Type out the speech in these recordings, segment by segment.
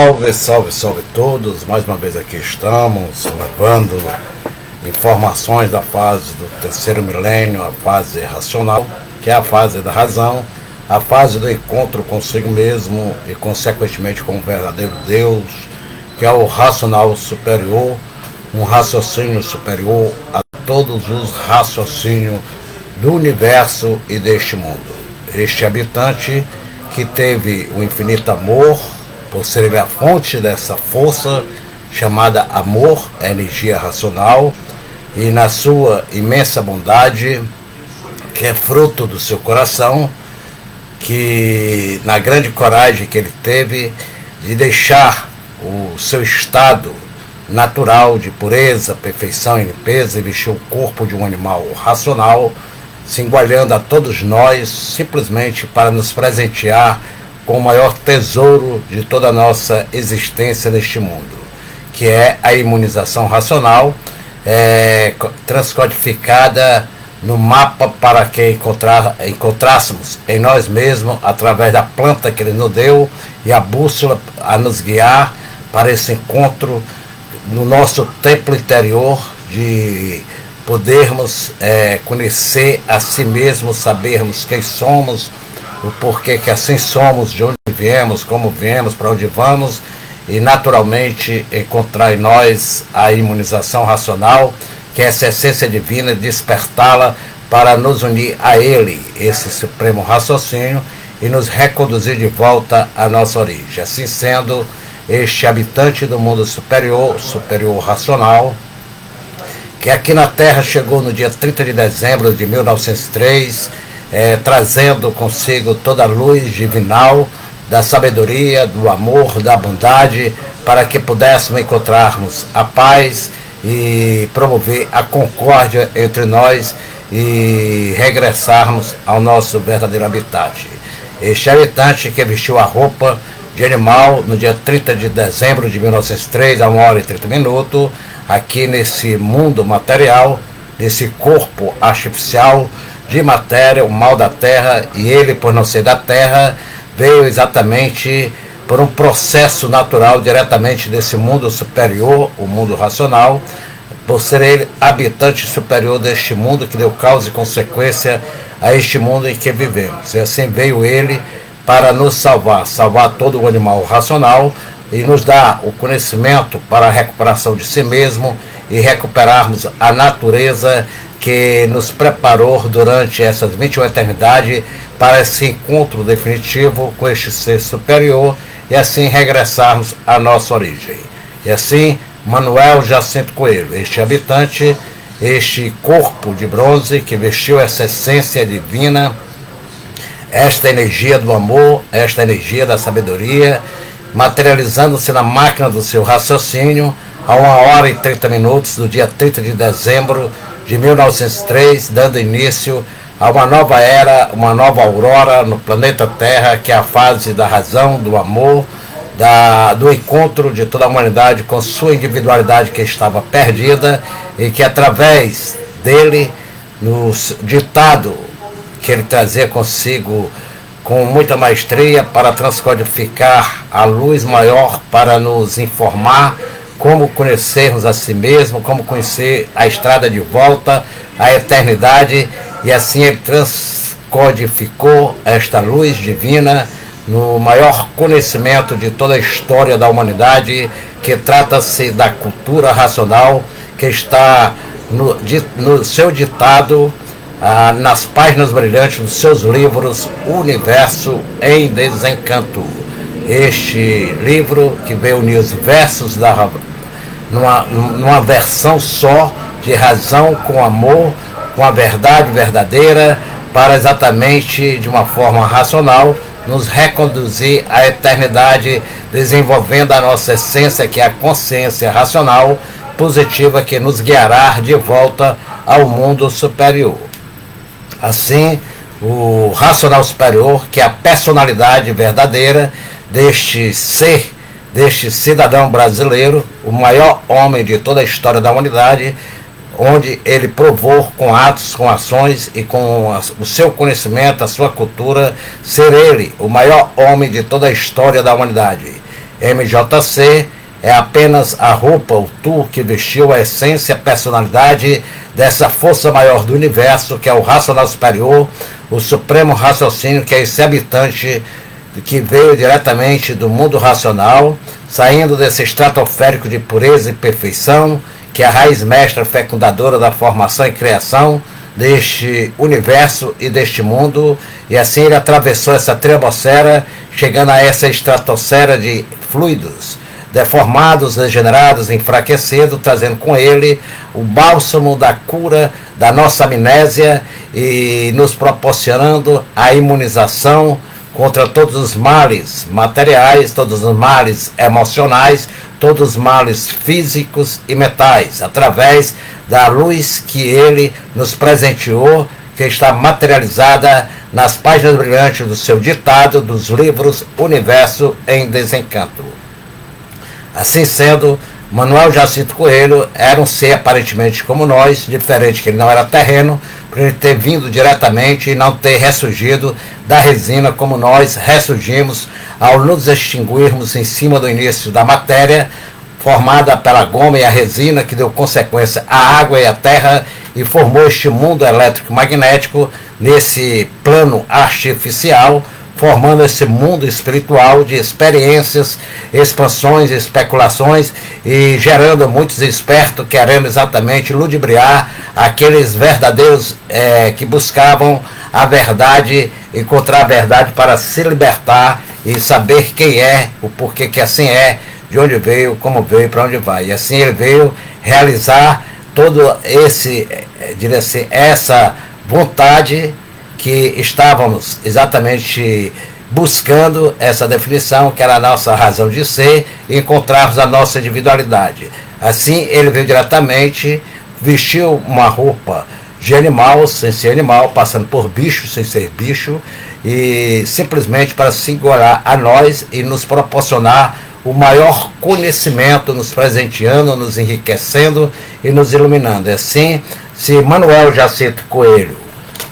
Salve, salve, salve todos, mais uma vez aqui estamos, levando informações da fase do terceiro milênio, a fase racional, que é a fase da razão, a fase do encontro consigo mesmo e consequentemente com o verdadeiro Deus, que é o racional superior, um raciocínio superior a todos os raciocínios do universo e deste mundo. Este habitante que teve o infinito amor, por ser ele a fonte dessa força chamada amor, a energia racional, e na sua imensa bondade, que é fruto do seu coração, que na grande coragem que ele teve de deixar o seu estado natural de pureza, perfeição e limpeza e vestir o corpo de um animal racional, se igualando a todos nós, simplesmente para nos presentear com o maior tesouro de toda a nossa existência neste mundo, que é a imunização racional, transcodificada no mapa para que encontrássemos em nós mesmos, através da planta que ele nos deu, e a bússola a nos guiar para esse encontro no nosso templo interior, de podermos conhecer a si mesmos, sabermos quem somos, o porquê que assim somos, de onde viemos, como viemos, para onde vamos, e naturalmente encontrar em nós a imunização racional, que é essa essência divina, despertá-la para nos unir a Ele, esse supremo raciocínio, e nos reconduzir de volta à nossa origem. Assim sendo, este habitante do mundo superior, superior racional, que aqui na Terra chegou no dia 30 de dezembro de 1903, trazendo consigo toda a luz divinal da sabedoria, do amor, da bondade, para que pudéssemos encontrarmos a paz e promover a concórdia entre nós e regressarmos ao nosso verdadeiro habitat. Este habitante que vestiu a roupa de animal no dia 30 de dezembro de 1903, a 1h30, aqui nesse mundo material, nesse corpo artificial de matéria, o mal da Terra, e ele, por não ser da Terra, veio exatamente por um processo natural diretamente desse mundo superior, o mundo racional, por ser ele habitante superior deste mundo que deu causa e consequência a este mundo em que vivemos. E assim veio ele para nos salvar todo o animal racional e nos dar o conhecimento para a recuperação de si mesmo e recuperarmos a natureza que nos preparou durante essas 21 eternidades para esse encontro definitivo com este ser superior e assim regressarmos à nossa origem. E assim, Manuel Jacinto Coelho, este habitante, este corpo de bronze que vestiu essa essência divina, esta energia do amor, esta energia da sabedoria, materializando-se na máquina do seu raciocínio, a 1h30 do dia 30 de dezembro de 1903, dando início a uma nova era, uma nova aurora no planeta Terra, que é a fase da razão, do amor, do encontro de toda a humanidade com sua individualidade que estava perdida, e que através dele, no ditado que ele trazia consigo com muita maestria para transcodificar a luz maior, para nos informar como conhecermos a si mesmo, como conhecer a estrada de volta à eternidade, e assim ele transcodificou esta luz divina no maior conhecimento de toda a história da humanidade, que trata-se da cultura racional, que está no seu ditado, nas páginas brilhantes dos seus livros Universo em Desencanto. Este livro que veio unir os versos numa versão só de razão com amor, com a verdade verdadeira, para exatamente de uma forma racional nos reconduzir à eternidade, desenvolvendo a nossa essência, que é a consciência racional positiva, que nos guiará de volta ao mundo superior. Assim, o racional superior, que é a personalidade verdadeira deste ser, deste cidadão brasileiro, o maior homem de toda a história da humanidade, onde ele provou com atos, com ações e com o seu conhecimento, a sua cultura, ser ele o maior homem de toda a história da humanidade. MJC é apenas a roupa, o tu que vestiu a essência, a personalidade dessa força maior do universo, que é o racional superior, o supremo raciocínio, que é esse habitante que veio diretamente do mundo racional, saindo desse estratosférico de pureza e perfeição, que é a raiz mestra fecundadora da formação e criação deste universo e deste mundo, e assim ele atravessou essa troposfera, chegando a essa estratosfera de fluidos deformados, degenerados, enfraquecidos, trazendo com ele o bálsamo da cura da nossa amnésia e nos proporcionando a imunização contra todos os males materiais, todos os males emocionais, todos os males físicos e mentais, através da luz que ele nos presenteou, que está materializada nas páginas brilhantes do seu ditado dos livros Universo em Desencanto. Assim sendo, Manuel Jacinto Coelho era um ser aparentemente como nós, diferente que ele não era terreno, por ele ter vindo diretamente e não ter ressurgido da resina como nós ressurgimos ao nos extinguirmos em cima do início da matéria, formada pela goma e a resina, que deu consequência à água e à terra e formou este mundo elétrico magnético nesse plano artificial, formando esse mundo espiritual de experiências, expansões, especulações e gerando muitos espertos querendo exatamente ludibriar aqueles verdadeiros que buscavam a verdade, encontrar a verdade para se libertar e saber quem é, o porquê que assim é, de onde veio, como veio, para onde vai. E assim ele veio realizar todo esse, diria assim, essa vontade que estávamos exatamente buscando, essa definição, que era a nossa razão de ser, e encontrarmos a nossa individualidade. Assim, ele veio diretamente, vestiu uma roupa de animal, sem ser animal, passando por bicho, sem ser bicho, e simplesmente para se igualar a nós e nos proporcionar o maior conhecimento, nos presenteando, nos enriquecendo e nos iluminando. Assim, se Manuel Jacinto Coelho,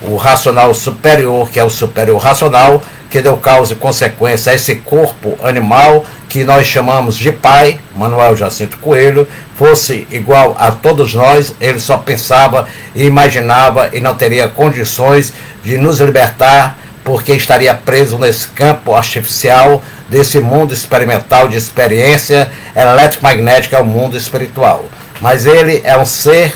o racional superior, que é o superior racional, que deu causa e consequência a esse corpo animal que nós chamamos de pai, Manuel Jacinto Coelho, fosse igual a todos nós, ele só pensava e imaginava e não teria condições de nos libertar, porque estaria preso nesse campo artificial desse mundo experimental de experiência eletromagnética ao mundo espiritual. Mas ele é um ser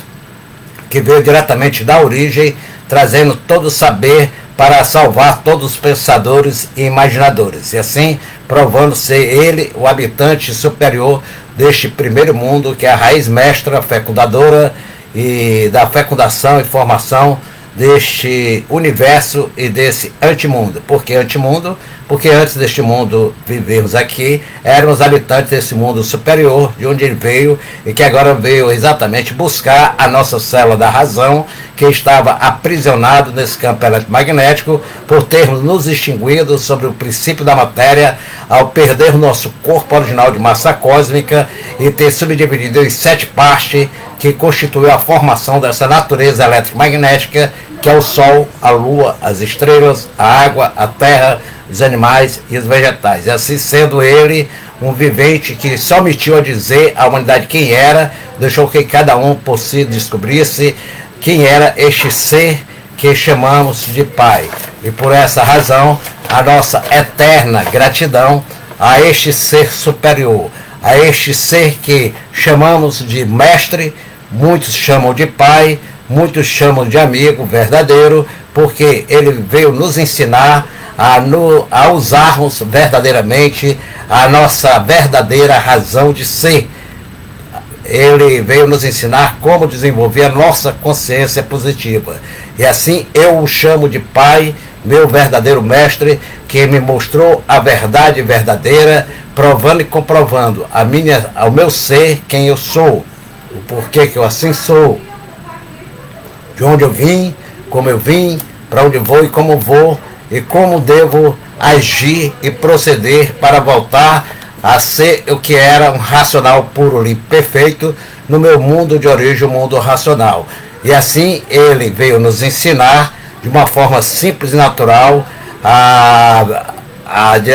que veio diretamente da origem, trazendo todo o saber para salvar todos os pensadores e imaginadores, e assim provando ser ele o habitante superior deste primeiro mundo, que é a raiz mestra fecundadora e da fecundação e formação deste universo e desse antimundo. Por que antimundo? Porque antes deste mundo vivermos aqui, éramos habitantes desse mundo superior, de onde ele veio, e que agora veio exatamente buscar a nossa célula da razão, que estava aprisionado nesse campo eletromagnético, por termos nos extinguido sobre o princípio da matéria, ao perder o nosso corpo original de massa cósmica e ter subdividido em 7 partes, que constituiu a formação dessa natureza eletromagnética, que é o Sol, a Lua, as estrelas, a água, a terra, os animais e os vegetais. E assim sendo ele um vivente que só omitiu a dizer à humanidade quem era, deixou que cada um por si descobrisse quem era este ser que chamamos de Pai. E por essa razão, a nossa eterna gratidão a este ser superior, a este ser que chamamos de mestre, muitos chamam de pai, muitos chamam de amigo verdadeiro, porque ele veio nos ensinar a usarmos verdadeiramente a nossa verdadeira razão de ser. Ele veio nos ensinar como desenvolver a nossa consciência positiva. E assim eu o chamo de Pai, meu verdadeiro mestre, que me mostrou a verdade verdadeira, provando e comprovando ao meu ser quem eu sou, o porquê que eu assim sou, de onde eu vim, para onde vou e como devo agir e proceder para voltar a ser o que era um racional puro, limpo, perfeito no meu mundo de origem, o mundo racional. E assim ele veio nos ensinar de uma forma simples e natural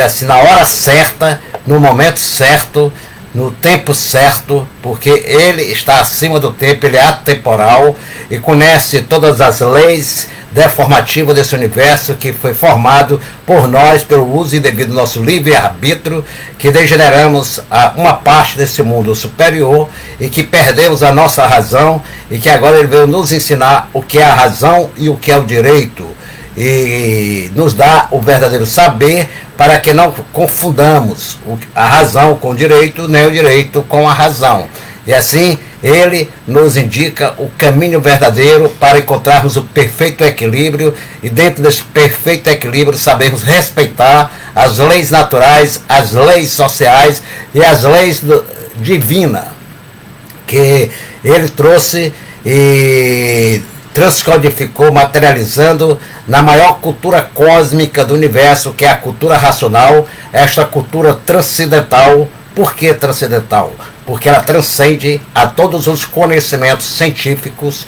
assim, na hora certa, no momento certo, no tempo certo, porque ele está acima do tempo, ele é atemporal e conhece todas as leis deformativas desse universo que foi formado por nós, pelo uso indevido do nosso livre-arbítrio, que degeneramos a uma parte desse mundo superior e que perdemos a nossa razão e que agora ele veio nos ensinar o que é a razão e o que é o direito e nos dá o verdadeiro saber para que não confundamos a razão com o direito, nem o direito com a razão. E assim ele nos indica o caminho verdadeiro para encontrarmos o perfeito equilíbrio e dentro desse perfeito equilíbrio sabemos respeitar as leis naturais, as leis sociais e as leis divinas que ele trouxe e transcodificou, materializando na maior cultura cósmica do universo, que é a cultura racional, esta cultura transcendental. Por que transcendental? Porque ela transcende a todos os conhecimentos científicos,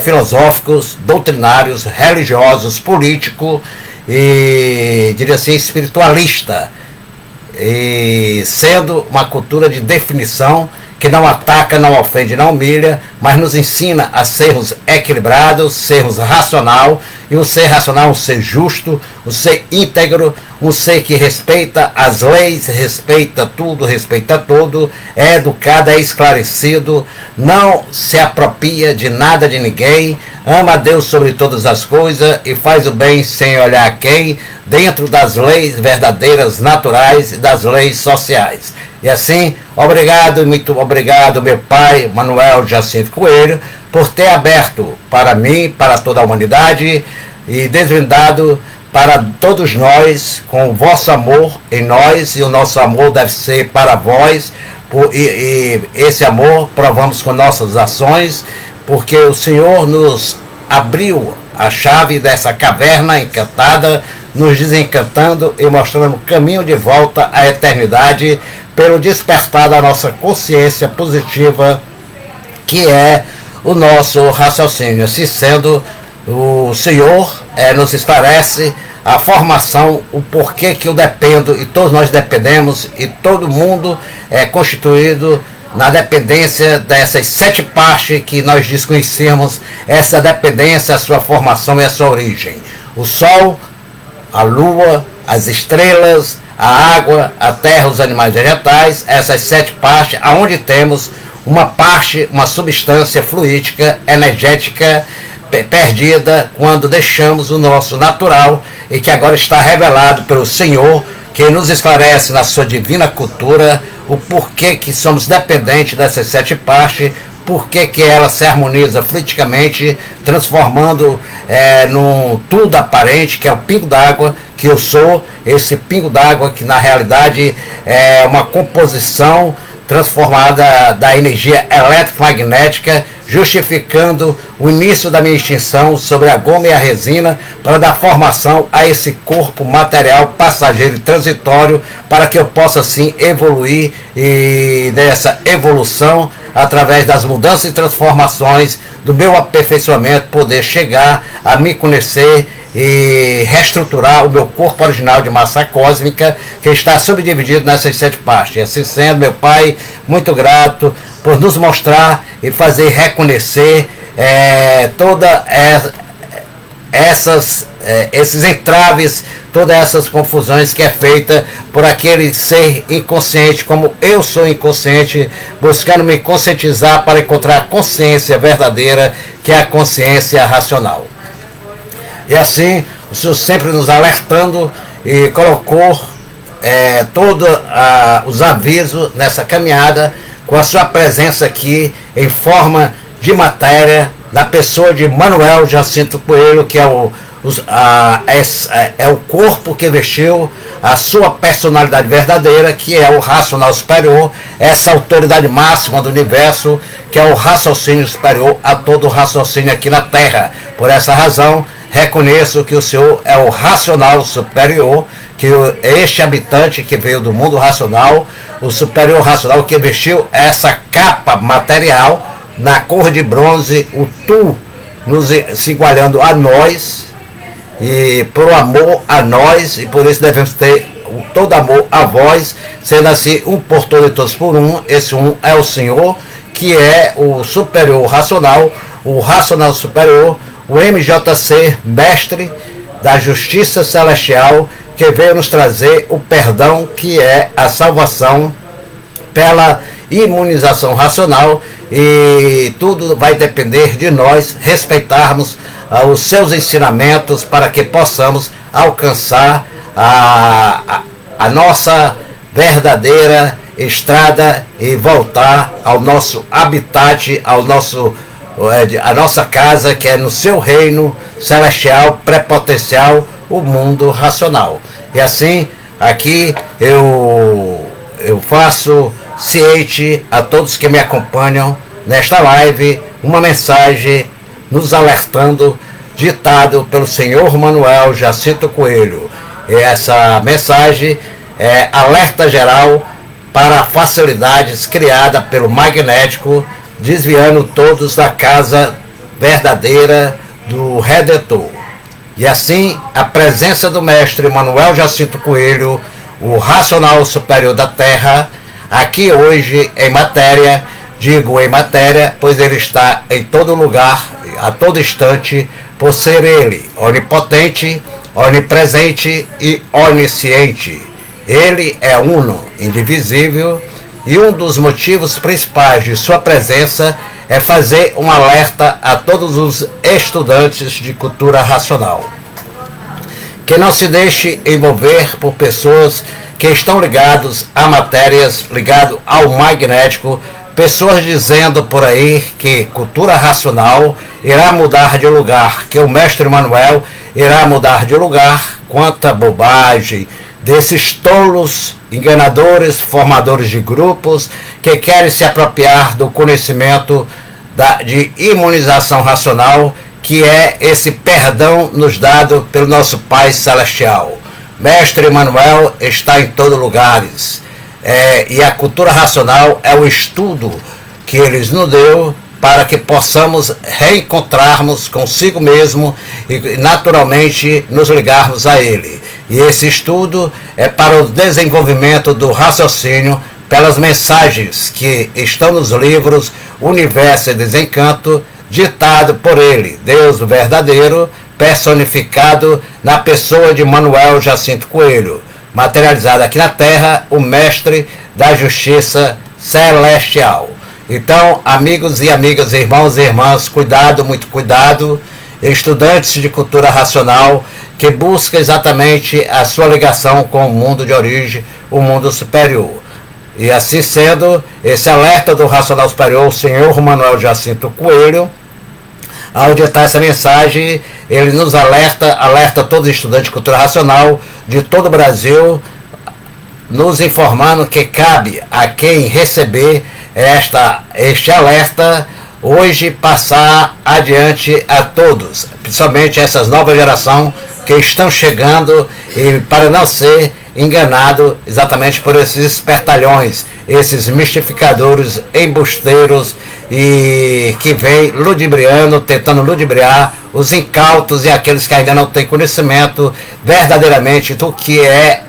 filosóficos, doutrinários, religiosos, políticos e, diria assim, espiritualista, e sendo uma cultura de definição que não ataca, não ofende, não humilha, mas nos ensina a sermos equilibrados, sermos racional, e um ser racional, um ser justo, um ser íntegro, um ser que respeita as leis, respeita tudo, respeita todo, é educado, é esclarecido, não se apropria de nada de ninguém, ama a Deus sobre todas as coisas e faz o bem sem olhar a quem, dentro das leis verdadeiras, naturais e das leis sociais. E assim, obrigado, muito obrigado, meu pai, Manuel Jacinto Coelho, por ter aberto para mim, para toda a humanidade e desvendado para todos nós, com o vosso amor em nós, e o nosso amor deve ser para vós, e esse amor provamos com nossas ações, porque o Senhor nos abriu a chave dessa caverna encantada, nos desencantando e mostrando o caminho de volta à eternidade, pelo despertar da nossa consciência positiva, que é o nosso raciocínio. Assim sendo, o Senhor nos esclarece a formação, o porquê que eu dependo, e todos nós dependemos, e todo mundo é constituído na dependência dessas 7 partes que nós desconhecemos, essa dependência, a sua formação e a sua origem. O Sol, a Lua, as estrelas, a água, a terra, os animais vegetais, essas 7 partes, aonde temos uma parte, uma substância fluídica, energética, perdida quando deixamos o nosso natural e que agora está revelado pelo Senhor, que nos esclarece na sua divina cultura o porquê que somos dependentes dessas 7 partes, porquê que ela se harmoniza fluidicamente, transformando num tudo aparente, que é o pingo d'água, que eu sou, esse pingo d'água que na realidade é uma composição transformada da energia eletromagnética, justificando o início da minha extinção sobre a goma e a resina, para dar formação a esse corpo material passageiro e transitório, para que eu possa assim evoluir, e dessa evolução, através das mudanças e transformações do meu aperfeiçoamento, poder chegar a me conhecer e reestruturar o meu corpo original de massa cósmica, que está subdividido nessas 7 partes. E assim sendo, meu Pai, muito grato por nos mostrar e fazer reconhecer toda esses entraves, todas essas confusões que é feita por aquele ser inconsciente, como eu sou inconsciente, buscando me conscientizar para encontrar a consciência verdadeira, que é a consciência racional. E assim, o Senhor sempre nos alertando e colocou todos os avisos nessa caminhada, com a sua presença aqui em forma de matéria, na pessoa de Manuel Jacinto Coelho, que é o corpo que vestiu a sua personalidade verdadeira, que é o racional superior, essa autoridade máxima do universo, que é o raciocínio superior a todo raciocínio aqui na Terra. Por essa razão, reconheço que o Senhor é o racional superior, que este habitante que veio do mundo racional, o superior racional que vestiu essa capa material na cor de bronze, o tu se igualando a nós, e por amor a nós, e por isso devemos ter todo amor a vós, sendo assim um por todos e todos por um. Esse um é o Senhor, que é o superior racional, o racional superior, o MJC, mestre da justiça celestial, que veio nos trazer o perdão, que é a salvação pela imunização racional, e tudo vai depender de nós respeitarmos os seus ensinamentos para que possamos alcançar a nossa verdadeira estrada e voltar ao nosso habitat, a nossa casa, que é no seu reino celestial, prepotencial, o mundo racional. E assim, aqui eu faço ciente a todos que me acompanham nesta live uma mensagem nos alertando, ditado pelo senhor Manuel Jacinto Coelho. E essa mensagem é alerta geral para facilidades criadas pelo magnético, desviando todos da casa verdadeira do Redentor. E assim, a presença do mestre Manuel Jacinto Coelho, o racional superior da Terra, aqui hoje em matéria, digo em matéria, pois ele está em todo lugar, a todo instante, por ser ele onipotente, onipresente e onisciente. Ele é uno, indivisível, e um dos motivos principais de sua presença é fazer um alerta a todos os estudantes de cultura racional. Que não se deixe envolver por pessoas que estão ligados a matérias, ligados ao magnético, pessoas dizendo por aí que cultura racional irá mudar de lugar, que o mestre Manuel irá mudar de lugar. Quanta bobagem desses tolos, enganadores, formadores de grupos que querem se apropriar do conhecimento de imunização racional, que é esse perdão nos dado pelo nosso Pai Celestial. Mestre Manuel está em todos os lugares, e a cultura racional é o estudo que eles nos deu para que possamos reencontrarmos consigo mesmo e naturalmente nos ligarmos a ele. E esse estudo é para o desenvolvimento do raciocínio pelas mensagens que estão nos livros Universo e Desencanto, ditado por ele, Deus verdadeiro, personificado na pessoa de Manuel Jacinto Coelho, materializado aqui na Terra, o mestre da justiça celestial. Então, amigos e amigas, irmãos e irmãs, cuidado, muito cuidado, estudantes de cultura racional, que busca exatamente a sua ligação com o mundo de origem, o mundo superior. E assim sendo, esse alerta do racional superior, o senhor Manuel Jacinto Coelho, ao ditar essa mensagem, ele nos alerta todos os estudantes de cultura racional de todo o Brasil, nos informando que cabe a quem receber este alerta hoje passar adiante a todos, principalmente essas novas gerações que estão chegando, e para não ser enganado exatamente por esses espertalhões, esses mistificadores, embusteiros, e que vem ludibriando, tentando ludibriar os incautos e aqueles que ainda não têm conhecimento verdadeiramente do que é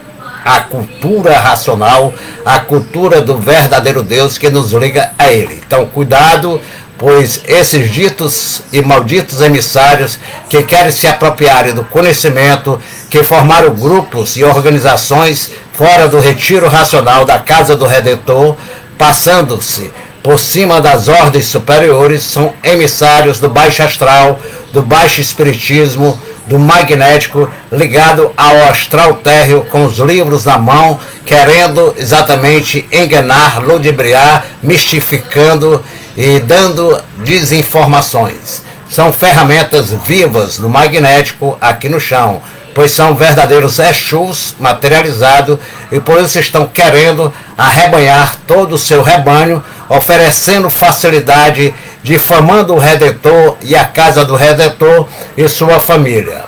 a cultura racional, a cultura do verdadeiro Deus que nos liga a ele. Então, cuidado, pois esses ditos e malditos emissários que querem se apropriarem do conhecimento, que formaram grupos e organizações fora do retiro racional da Casa do Redentor, passando-se por cima das ordens superiores, são emissários do baixo astral, do baixo espiritismo, do magnético, ligado ao astral térreo, com os livros na mão, querendo exatamente enganar, ludibriar, mistificando e dando desinformações. São ferramentas vivas do magnético aqui no chão, pois são verdadeiros Exus materializados, e por isso estão querendo arrebanhar todo o seu rebanho, oferecendo facilidade, difamando o Redentor e a Casa do Redentor e sua família.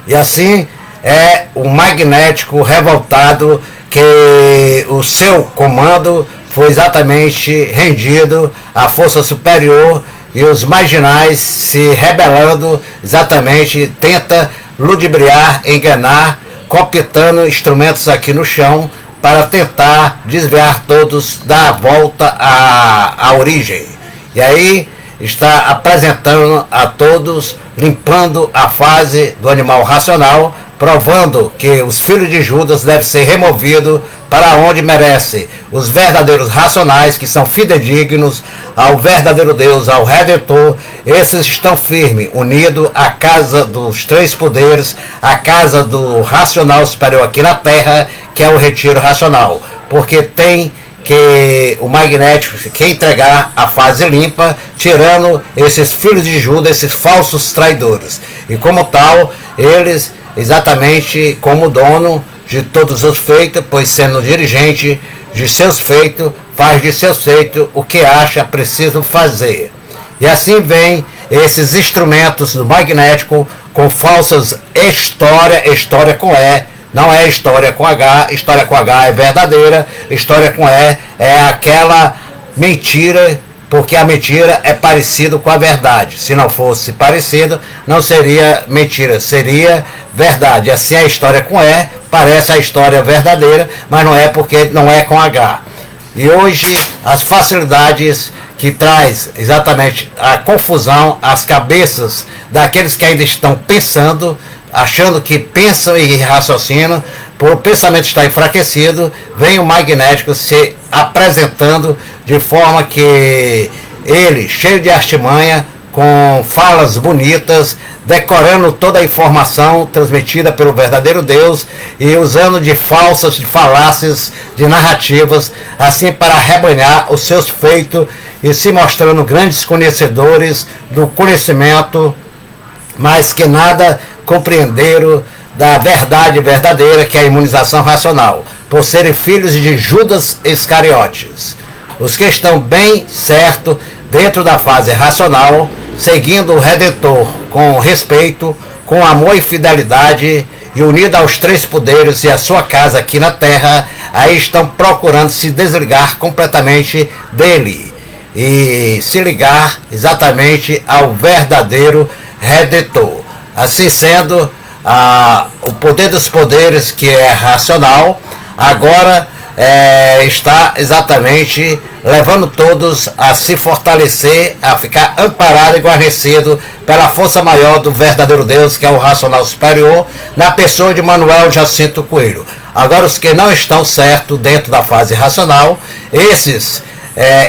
E assim é o magnético revoltado, que o seu comando foi exatamente rendido à força superior, e os marginais se rebelando exatamente tenta ludibriar, enganar, cooptando instrumentos aqui no chão para tentar desviar todos da volta à origem. E aí está apresentando a todos, limpando a fase do animal racional, provando que os filhos de Judas devem ser removidos para onde merece. Os verdadeiros racionais, que são fidedignos ao verdadeiro Deus, ao Redentor, esses estão firmes, unidos à casa dos três poderes, à casa do racional superior aqui na Terra, que é o retiro racional. Porque tem que o magnético quer entregar a fase limpa, tirando esses filhos de Judas, esses falsos traidores. E como tal, eles, exatamente como dono de todos os feitos, pois sendo dirigente de seus feitos, faz de seus feitos o que acha preciso fazer. E assim vem esses instrumentos do magnético com falsas história com E, não é história com H é verdadeira, história com E é aquela mentira, porque a mentira é parecido com a verdade. Se não fosse parecido, não seria mentira, seria verdade. Assim a história com E parece a história verdadeira, mas não é, porque não é com H. E hoje as facilidades que traz exatamente a confusão, as cabeças daqueles que ainda estão pensando, achando que pensam e raciocinam, por o pensamento estar enfraquecido, vem o magnético se apresentando de forma que ele, cheio de artimanha, com falas bonitas, decorando toda a informação transmitida pelo verdadeiro Deus e usando de falsas, de falácias, de narrativas, assim para arrebanhar os seus feitos e se mostrando grandes conhecedores do conhecimento, mas que nada compreenderam da verdade verdadeira, que é a imunização racional, por serem filhos de Judas Iscariotes. Os que estão bem certo dentro da fase racional, seguindo o Redentor com respeito, com amor e fidelidade, e unido aos três poderes e a sua casa aqui na Terra, aí estão procurando se desligar completamente dele e se ligar exatamente ao verdadeiro Redentor. Assim sendo, o poder dos poderes, que é racional, agora está exatamente levando todos a se fortalecer, a ficar amparado e guarnecido pela força maior do verdadeiro Deus, que é o racional superior, na pessoa de Manuel Jacinto Coelho. Agora, os que não estão certos dentro da fase racional, esses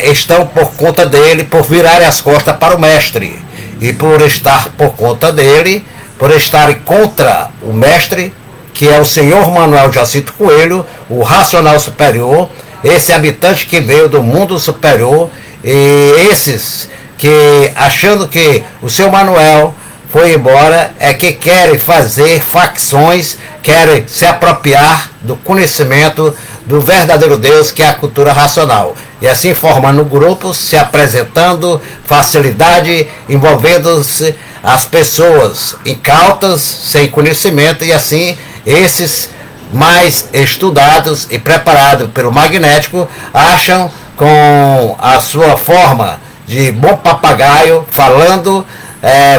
estão por conta dele, por virarem as costas para o mestre, e por estar por conta dele, por estarem contra o mestre, que é o senhor Manuel Jacinto Coelho, o racional superior, esse habitante que veio do mundo superior, e esses que, achando que o seu Manuel foi embora, é que querem fazer facções, querem se apropriar do conhecimento do verdadeiro Deus, que é a cultura racional. E assim formando grupos, se apresentando, facilidade, envolvendo-se as pessoas incautas, sem conhecimento, e assim esses mais estudados e preparados pelo magnético acham, com a sua forma de bom papagaio, falando,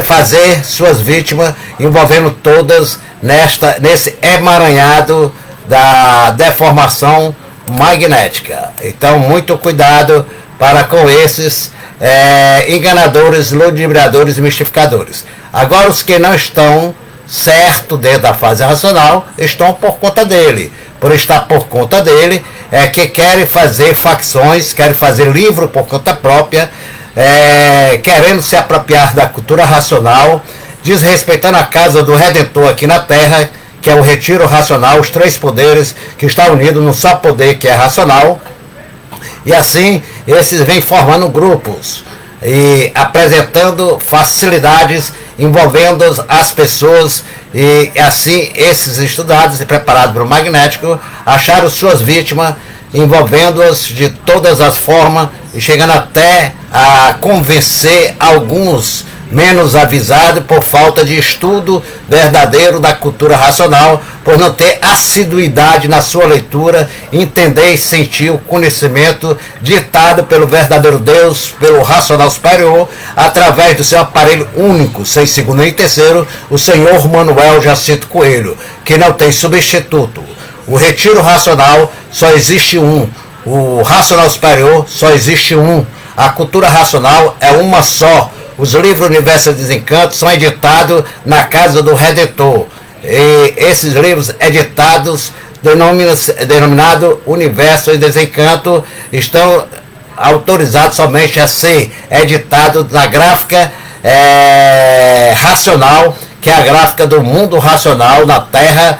fazer suas vítimas, envolvendo todas nesse emaranhado da deformação magnética. Então, muito cuidado para com esses enganadores, ludibriadores e mistificadores. Agora, os que não estão certo dentro da fase racional estão por conta dele. Por estar por conta dele, que querem fazer facções, querem fazer livro por conta própria, querendo se apropriar da cultura racional, desrespeitando a casa do Redentor aqui na Terra, que é o retiro racional, os três poderes que estão unidos num só poder, que é racional. E assim, esses vêm formando grupos e apresentando facilidades, envolvendo as pessoas, e assim esses estudados e preparados para o magnético acharam suas vítimas, envolvendo-as de todas as formas e chegando até a convencer alguns menos avisado por falta de estudo verdadeiro da cultura racional, por não ter assiduidade na sua leitura, entender e sentir o conhecimento ditado pelo verdadeiro Deus, pelo racional superior, através do seu aparelho único, sem segundo nem terceiro, o senhor Manuel Jacinto Coelho, que não tem substituto. O retiro racional só existe um. O racional superior só existe um. A cultura racional é uma só. Os livros Universo e Desencanto são editados na Casa do Redentor. E esses livros editados, denominado Universo e Desencanto, estão autorizados somente a ser editados na gráfica racional, que é a gráfica do mundo racional na Terra,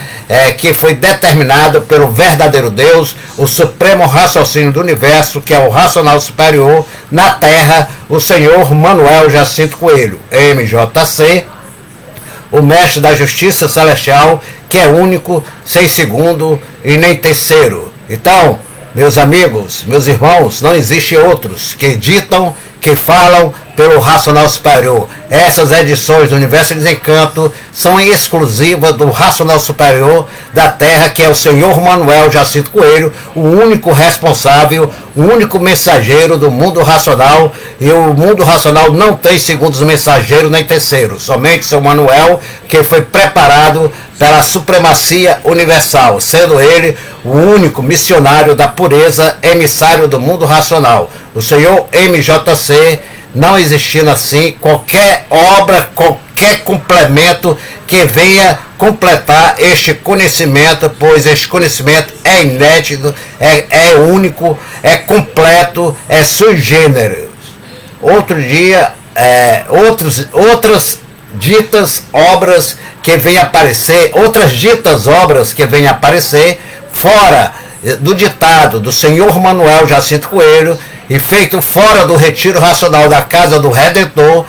que foi determinado pelo verdadeiro Deus, o supremo raciocínio do universo, que é o racional superior, na Terra, o senhor Manuel Jacinto Coelho, MJC, o mestre da justiça celestial, que é único, sem segundo e nem terceiro. Então, meus amigos, meus irmãos, não existem outros que ditam, que falam pelo racional superior. Essas edições do Universo de Desencanto são exclusivas do racional superior da Terra, que é o senhor Manuel Jacinto Coelho, o único responsável, o único mensageiro do mundo racional, e o mundo racional não tem segundos mensageiros nem terceiros, somente seu Manuel, que foi preparado pela supremacia universal, sendo ele o único missionário da pureza, emissário do mundo racional. O senhor MJC, não existindo assim qualquer obra, qualquer complemento que venha completar este conhecimento, pois este conhecimento é inédito, é único, é completo, é sui generis. Outro dia, outras ditas obras que venham aparecer, fora do ditado do senhor Manuel Jacinto Coelho, e feito fora do retiro racional da Casa do Redentor,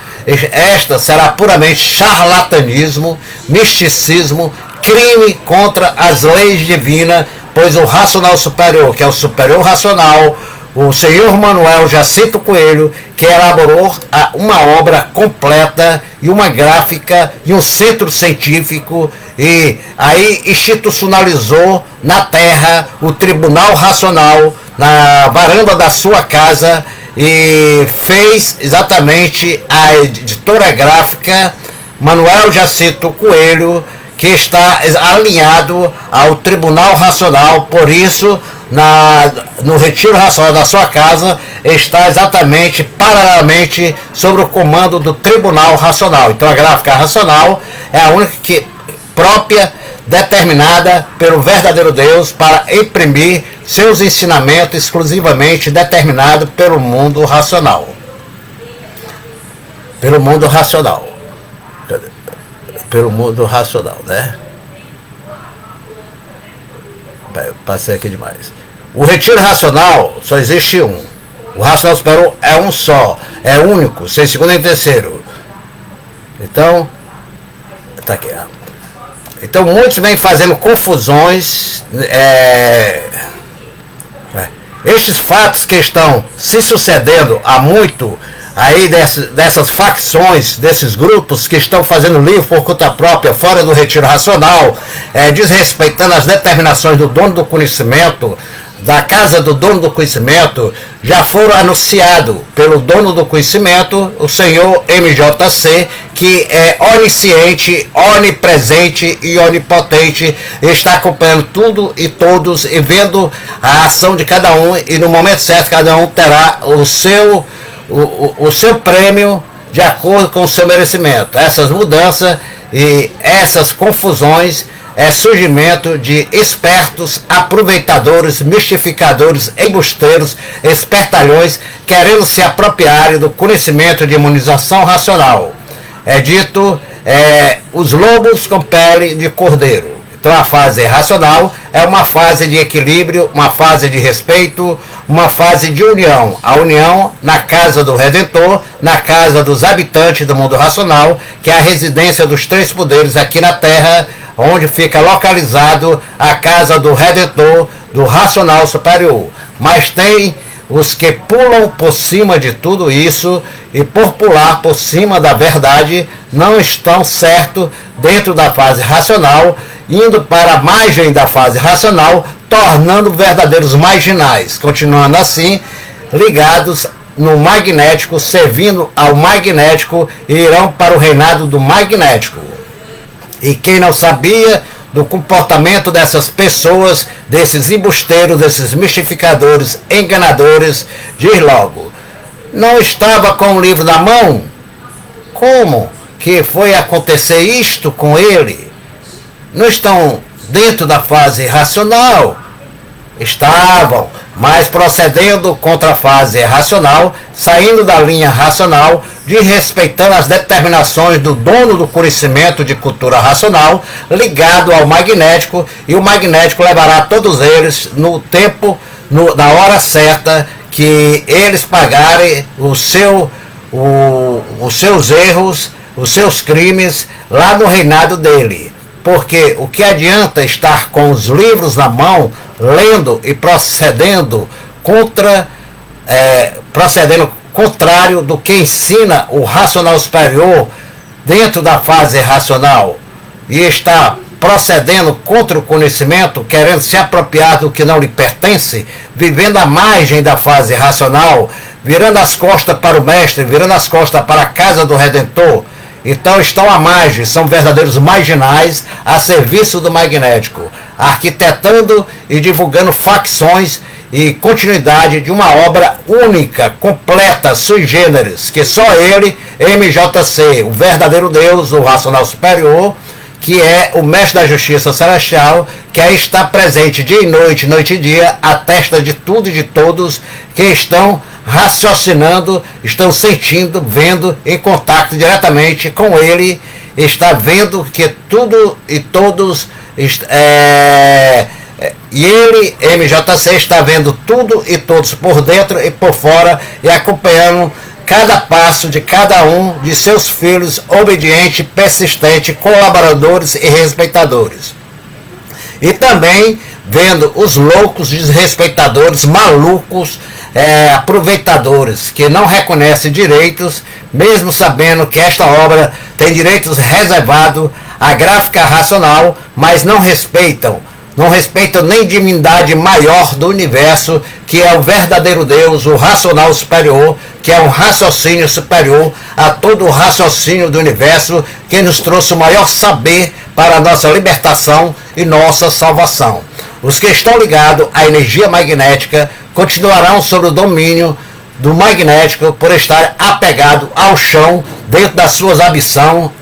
esta será puramente charlatanismo, misticismo, crime contra as leis divinas, pois o racional superior, que é o superior racional, o senhor Manuel Jacinto Coelho, que elaborou uma obra completa e uma gráfica e um centro científico, e aí institucionalizou na Terra o Tribunal Racional na varanda da sua casa, e fez exatamente a editora gráfica Manuel Jacinto Coelho, que está alinhado ao Tribunal Racional. Por isso, no retiro racional da sua casa, está exatamente, paralelamente, sob o comando do Tribunal Racional. Então a gráfica racional é a única própria, determinada pelo verdadeiro Deus para imprimir seus ensinamentos, exclusivamente determinado pelo mundo racional. Pelo mundo racional, né? Passei aqui demais. O retiro racional só existe um. O racional superior é um só, é único, sem segundo nem terceiro. Então, tá aqui. Então muitos vêm fazendo confusões. Estes fatos que estão se sucedendo há muito aí dessas facções, desses grupos que estão fazendo livro por conta própria, fora do retiro racional, desrespeitando as determinações do dono do conhecimento, da casa do dono do conhecimento, já foram anunciados pelo dono do conhecimento, o senhor MJC, que é onisciente, onipresente e onipotente, está acompanhando tudo e todos e vendo a ação de cada um, e no momento certo cada um terá o seu prêmio de acordo com o seu merecimento. Essas mudanças e essas confusões é surgimento de espertos, aproveitadores, mistificadores, embusteiros, espertalhões, querendo se apropriar do conhecimento de imunização racional. É dito, os lobos com pele de cordeiro. Então a fase racional é uma fase de equilíbrio, uma fase de respeito, uma fase de união. A união na casa do Redentor, na casa dos habitantes do mundo racional, que é a residência dos três poderes aqui na Terra, onde fica localizado a casa do Redentor, do racional superior. Mas tem os que pulam por cima de tudo isso e por pular por cima da verdade não estão certo dentro da fase racional, indo para a margem da fase racional, tornando verdadeiros marginais, continuando assim ligados no magnético, servindo ao magnético, e irão para o reinado do magnético. E quem não sabia do comportamento dessas pessoas, desses embusteiros, desses mistificadores, enganadores, diz logo: não estava com o livro na mão? Como que foi acontecer isto com ele? Não estão dentro da fase racional? Estavam, mas procedendo contra a fase racional, saindo da linha racional, desrespeitando as determinações do dono do conhecimento de cultura racional, ligado ao magnético, e o magnético levará todos eles no tempo, na hora certa, que eles pagarem os seus erros, os seus crimes, lá no reinado dele. Porque o que adianta estar com os livros na mão, lendo e procedendo contrário do que ensina o racional superior dentro da fase racional, e está procedendo contra o conhecimento, querendo se apropriar do que não lhe pertence, vivendo à margem da fase racional, virando as costas para o mestre, virando as costas para a casa do Redentor. Então estão à margem, são verdadeiros marginais a serviço do magnético, arquitetando e divulgando facções e continuidade de uma obra única, completa, sui generis, que só ele, MJC, o verdadeiro Deus, o racional superior, que é o mestre da justiça celestial, que aí está presente dia e noite, noite e dia, à testa de tudo e de todos que estão raciocinando, estão sentindo, vendo, em contato diretamente com ele, está vendo que tudo e todos, e ele, MJC, está vendo tudo e todos por dentro e por fora, e acompanhando cada passo de cada um de seus filhos, obediente, persistente, colaboradores e respeitadores. E também vendo os loucos, desrespeitadores, malucos, aproveitadores, que não reconhecem direitos, mesmo sabendo que esta obra tem direitos reservados à gráfica racional, mas não respeitam nem divindade maior do universo, que é o verdadeiro Deus, o racional superior, que é um raciocínio superior a todo o raciocínio do universo, que nos trouxe o maior saber para a nossa libertação e nossa salvação. Os que estão ligados à energia magnética continuarão sob o domínio do magnético por estar apegado ao chão dentro das suas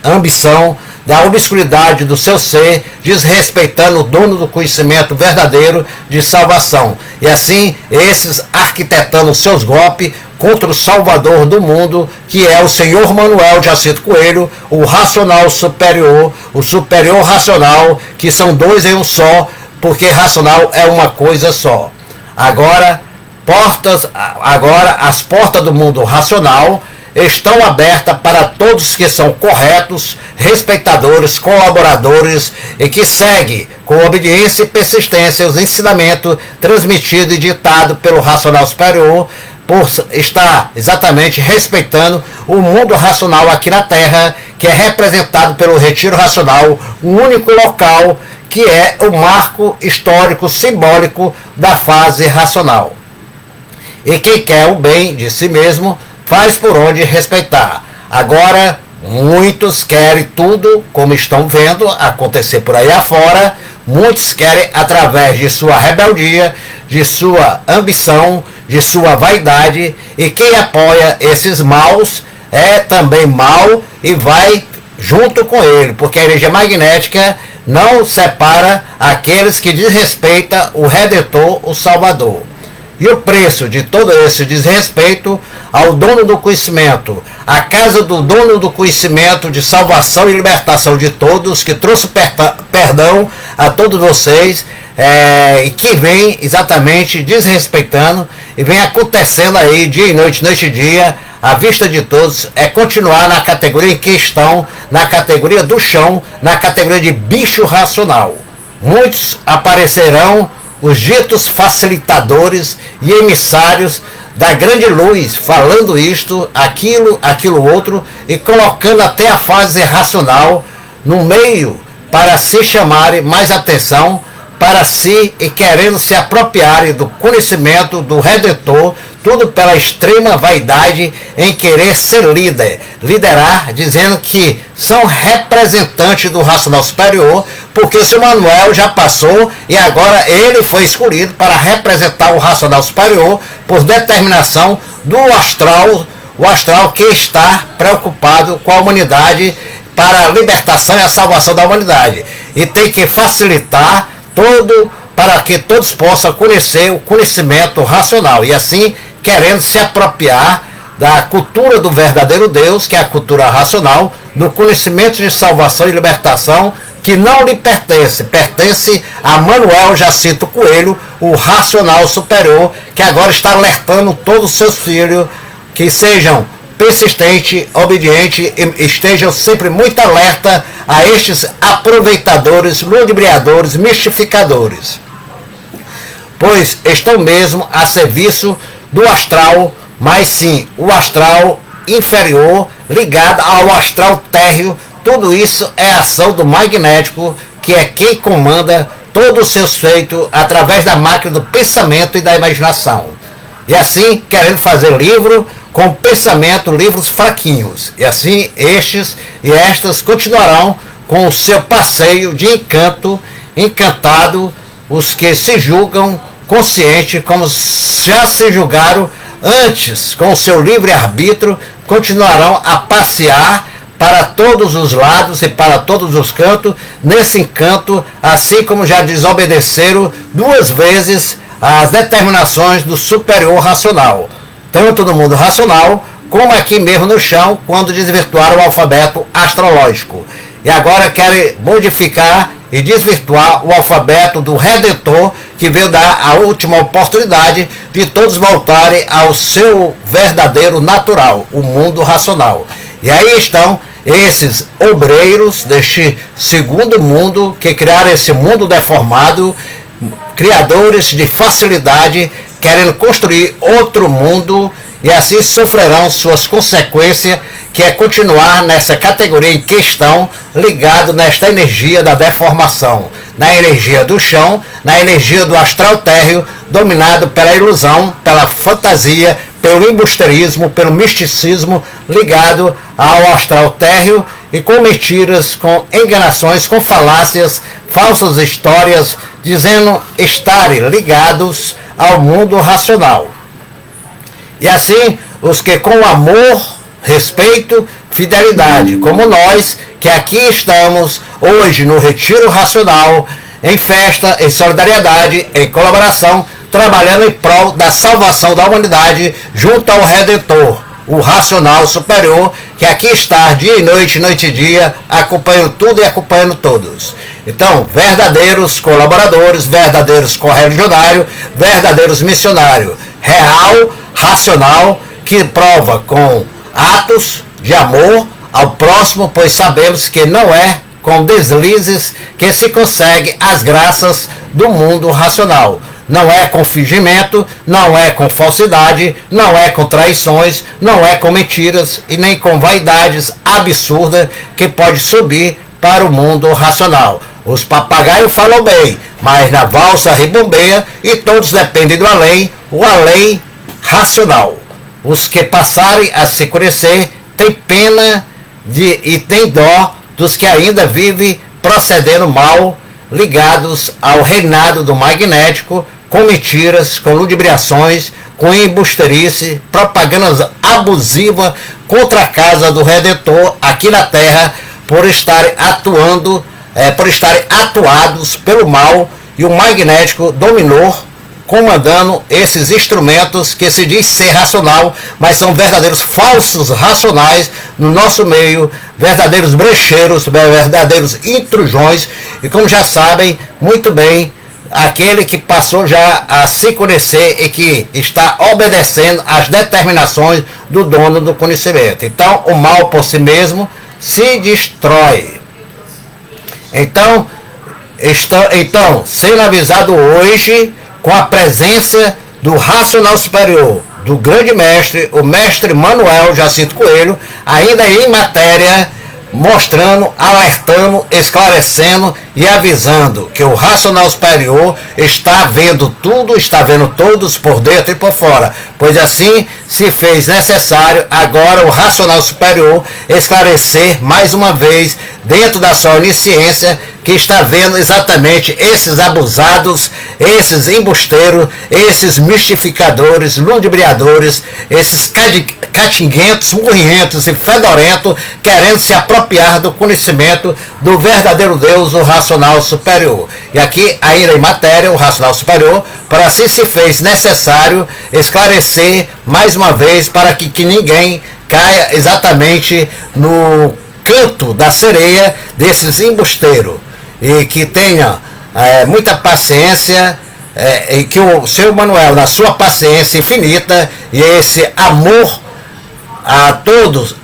ambição, da obscuridade do seu ser, desrespeitando o dono do conhecimento verdadeiro de salvação. E assim, esses arquitetando seus golpes contra o Salvador do mundo, que é o Senhor Manuel Jacinto Coelho, o racional superior, o superior racional, que são dois em um só, porque racional é uma coisa só. Agora as portas do mundo racional estão abertas para todos que são corretos, respeitadores, colaboradores e que seguem com obediência e persistência os ensinamentos transmitidos e ditados pelo racional superior, por estar exatamente respeitando o mundo racional aqui na Terra, que é representado pelo Retiro Racional, o único local que é o marco histórico simbólico da fase racional. E quem quer o bem de si mesmo faz por onde respeitar. Agora, muitos querem tudo, como estão vendo acontecer por aí afora. Muitos querem, através de sua rebeldia, de sua ambição, de sua vaidade. E quem apoia esses maus é também mau e vai junto com ele, porque a energia magnética não separa aqueles que desrespeitam o Redentor, o Salvador. E o preço de todo esse desrespeito ao dono do conhecimento, a casa do dono do conhecimento de salvação e libertação de todos, que trouxe perdão a todos vocês, e que vem exatamente desrespeitando, e vem acontecendo aí dia e noite, noite e dia, à vista de todos, é continuar na categoria em que estão, na categoria do chão, na categoria de bicho racional. Muitos aparecerão os ditos facilitadores e emissários da grande luz, falando isto, aquilo outro, e colocando até a fase racional no meio para se chamarem mais atenção para si e querendo se apropriarem do conhecimento do Redentor, tudo pela extrema vaidade em querer ser liderar, dizendo que são representantes do racional superior, porque o seu Manuel já passou e agora ele foi escolhido para representar o racional superior por determinação do astral, o astral que está preocupado com a humanidade para a libertação e a salvação da humanidade. E tem que facilitar para que todos possam conhecer o conhecimento racional e assim querendo se apropriar da cultura do verdadeiro Deus, que é a cultura racional, do conhecimento de salvação e libertação que não lhe pertence a Manuel Jacinto Coelho, o racional superior, que agora está alertando todos os seus filhos que sejam persistentes, obedientes e estejam sempre muito alerta a estes aproveitadores, ludibriadores, mistificadores, pois estão mesmo a serviço do astral, mas sim o astral inferior ligado ao astral térreo. Tudo isso é ação do magnético, que é quem comanda todos os seus feitos através da máquina do pensamento e da imaginação. E assim, querendo fazer livro com pensamento, livros fraquinhos. E assim, estes e estas continuarão com o seu passeio de encantado, os que se julgam conscientes, como já se julgaram antes, com o seu livre-arbítrio, continuarão a passear para todos os lados e para todos os cantos, nesse encanto, assim como já desobedeceram 2 vezes as determinações do superior racional, tanto no mundo racional, como aqui mesmo no chão, quando desvirtuaram o alfabeto astrológico. E agora querem modificar e desvirtuar o alfabeto do Redentor, que veio dar a última oportunidade de todos voltarem ao seu verdadeiro natural, o mundo racional. E aí estão esses obreiros deste segundo mundo, que criaram esse mundo deformado, criadores de facilidade, querendo construir outro mundo, e assim sofrerão suas consequências, que é continuar nessa categoria em questão, ligado nesta energia da deformação, na energia do chão, na energia do astral térreo, dominado pela ilusão, pela fantasia, pelo embusterismo, pelo misticismo, ligado ao astral térreo, e com mentiras, com enganações, com falácias, falsas histórias, dizendo estarem ligados ao mundo racional. E assim, os que com amor, respeito, fidelidade, como nós, que aqui estamos hoje no Retiro Racional, em festa, em solidariedade, em colaboração, trabalhando em prol da salvação da humanidade, junto ao Redentor, o racional superior, que aqui está dia e noite e dia, acompanhando tudo e acompanhando todos. Então, verdadeiros colaboradores, verdadeiros correligionários, verdadeiros missionários, real, racional, que prova com atos de amor ao próximo, pois sabemos que não é com deslizes que se consegue as graças do mundo racional. Não é com fingimento, não é com falsidade, não é com traições, não é com mentiras e nem com vaidades absurdas que pode subir para o mundo racional. Os papagaios falam bem, mas na valsa ribombeia e todos dependem do além, o além racional. Os que passarem a se conhecer têm pena e têm dó dos que ainda vivem procedendo mal, ligados ao reinado do magnético, com mentiras, com ludibriações, com embusterice, propagandas abusivas contra a casa do Redentor aqui na Terra, por estarem atuados pelo mal, e o magnético dominou, comandando esses instrumentos que se diz ser racional, mas são verdadeiros falsos racionais no nosso meio, verdadeiros brecheiros, verdadeiros intrusões, e como já sabem muito bem, aquele que passou já a se conhecer e que está obedecendo às determinações do dono do conhecimento. Então, o mal por si mesmo se destrói. Então, Então, sendo avisado hoje com a presença do racional superior, do grande mestre, o mestre Manuel Jacinto Coelho, ainda em matéria, mostrando, alertando, esclarecendo e avisando que o racional superior está vendo tudo, está vendo todos por dentro e por fora, pois assim se fez necessário agora o racional superior esclarecer mais uma vez dentro da sua onisciência que está vendo exatamente esses abusados, esses embusteiros, esses mistificadores, ludibriadores, esses catinguentos, murrientos e fedorentos querendo se apropriar do conhecimento do verdadeiro Deus, o racional superior. E aqui, ainda em matéria, o racional superior, para assim se fez necessário esclarecer mais uma vez para que ninguém caia exatamente no canto da sereia desses embusteiros. E que tenha muita paciência, e que o seu Manuel, na sua paciência infinita e esse amor a todos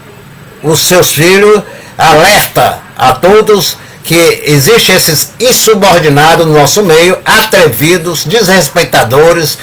os seus filhos, alerta a todos que existem esses insubordinados no nosso meio, atrevidos, desrespeitadores,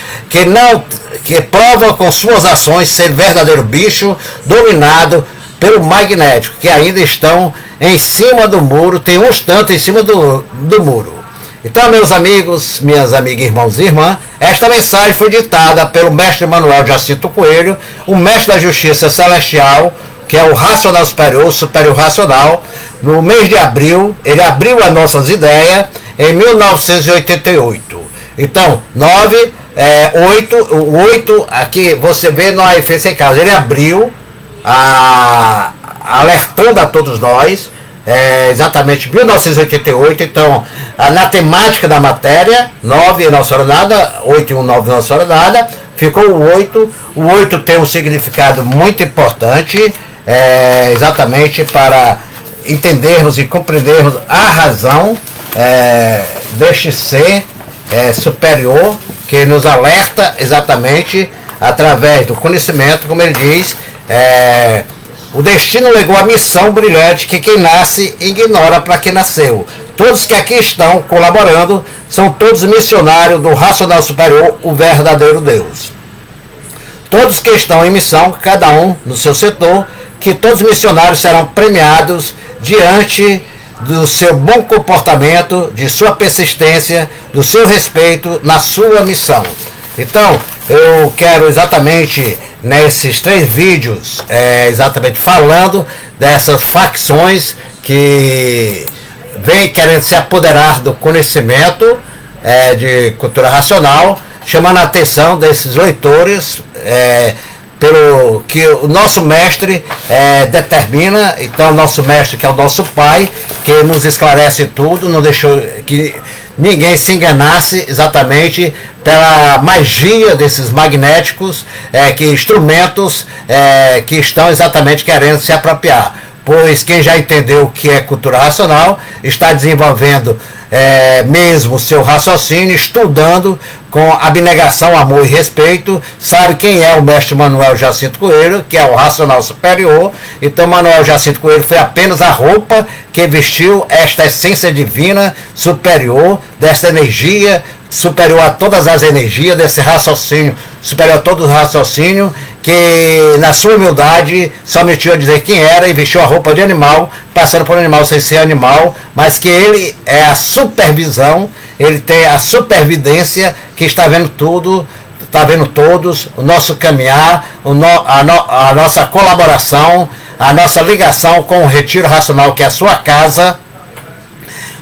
que provam com suas ações ser verdadeiro bicho dominado pelo magnético, que ainda estão em cima do muro, tem uns tantos em cima do muro. Então, meus amigos, minhas amigas, irmãos e irmãs, esta mensagem foi ditada pelo mestre Manuel Jacinto Coelho, o mestre da Justiça Celestial, que é o racional superior, o superior racional. No mês de abril, ele abriu as nossas ideias em 1988. Então, 8, aqui você vê no AFC Casa, ele abriu alertando a todos nós, exatamente 1988, então, na temática da matéria, 9 não será nada, 8 e 9 não será nada, ficou o 8. O 8 tem um significado muito importante, exatamente para entendermos e compreendermos a razão deste ser superior, que nos alerta exatamente através do conhecimento, como ele diz, o destino legou a missão brilhante que quem nasce ignora para quem nasceu. Todos que aqui estão colaborando são todos missionários do racional superior, o verdadeiro Deus. Todos que estão em missão, cada um no seu setor, que todos os missionários serão premiados diante do seu bom comportamento, de sua persistência, do seu respeito na sua missão. Então, eu quero exatamente nesses 3 vídeos, exatamente falando dessas facções que vêm querendo se apoderar do conhecimento de cultura racional, chamando a atenção desses leitores pelo que o nosso mestre determina. Então, o nosso mestre, que é o nosso pai, que nos esclarece tudo, não deixou que ninguém se enganasse exatamente pela magia desses magnéticos, que instrumentos que estão exatamente querendo se apropriar. Pois quem já entendeu o que é cultura racional está desenvolvendo mesmo o seu raciocínio, estudando com abnegação, amor e respeito, sabe quem é o mestre Manuel Jacinto Coelho, que é o racional superior. Então, Manuel Jacinto Coelho foi apenas a roupa que vestiu esta essência divina superior, dessa energia superior a todas as energias, desse raciocínio superior a todo o raciocínio, que na sua humildade só omitiu a dizer quem era e vestiu a roupa de animal, passando por animal sem ser animal, mas que ele é a supervisão, ele tem a supervidência, que está vendo tudo, está vendo todos, o nosso caminhar, a nossa colaboração, a nossa ligação com o Retiro Racional, que é a sua casa,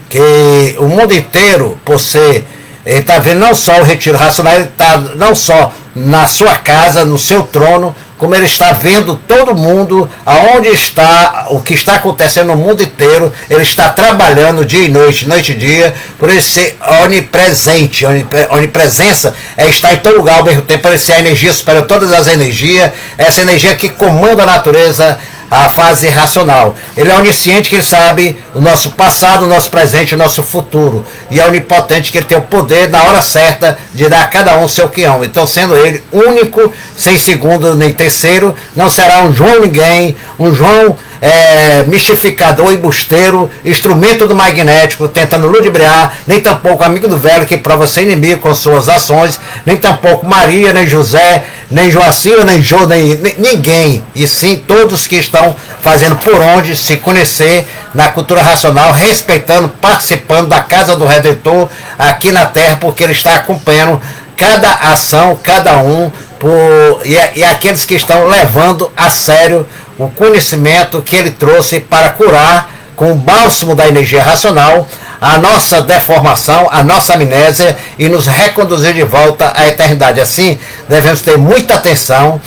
que o mundo inteiro, por ser, ele está vendo não só o Retiro Racional, ele está não só na sua casa, no seu trono, como ele está vendo todo mundo, aonde está, o que está acontecendo no mundo inteiro. Ele está trabalhando dia e noite, noite e dia, por ele ser onipresente. Onipresença é estar em todo lugar ao mesmo tempo, por ele ser a energia superior a todas as energias, essa energia que comanda a natureza, a fase racional. Ele é onisciente, que ele sabe o nosso passado, o nosso presente, o nosso futuro. E é onipotente, que ele tem o poder na hora certa de dar a cada um o seu quião. Então, sendo ele único, sem segundo nem terceiro não será um João ninguém, um João mistificador, embusteiro, instrumento do magnético, tentando ludibriar, nem tampouco amigo do velho que prova ser inimigo com suas ações, nem tampouco Maria, nem José, nem Joacira, nem Jô, nem ninguém, e sim todos que estão fazendo por onde se conhecer na cultura racional, respeitando, participando da casa do Redentor aqui na Terra, porque ele está acompanhando cada ação, cada um, e aqueles que estão levando a sério o conhecimento que ele trouxe para curar com o bálsamo da energia racional a nossa deformação, a nossa amnésia e nos reconduzir de volta à eternidade. Assim, devemos ter muita atenção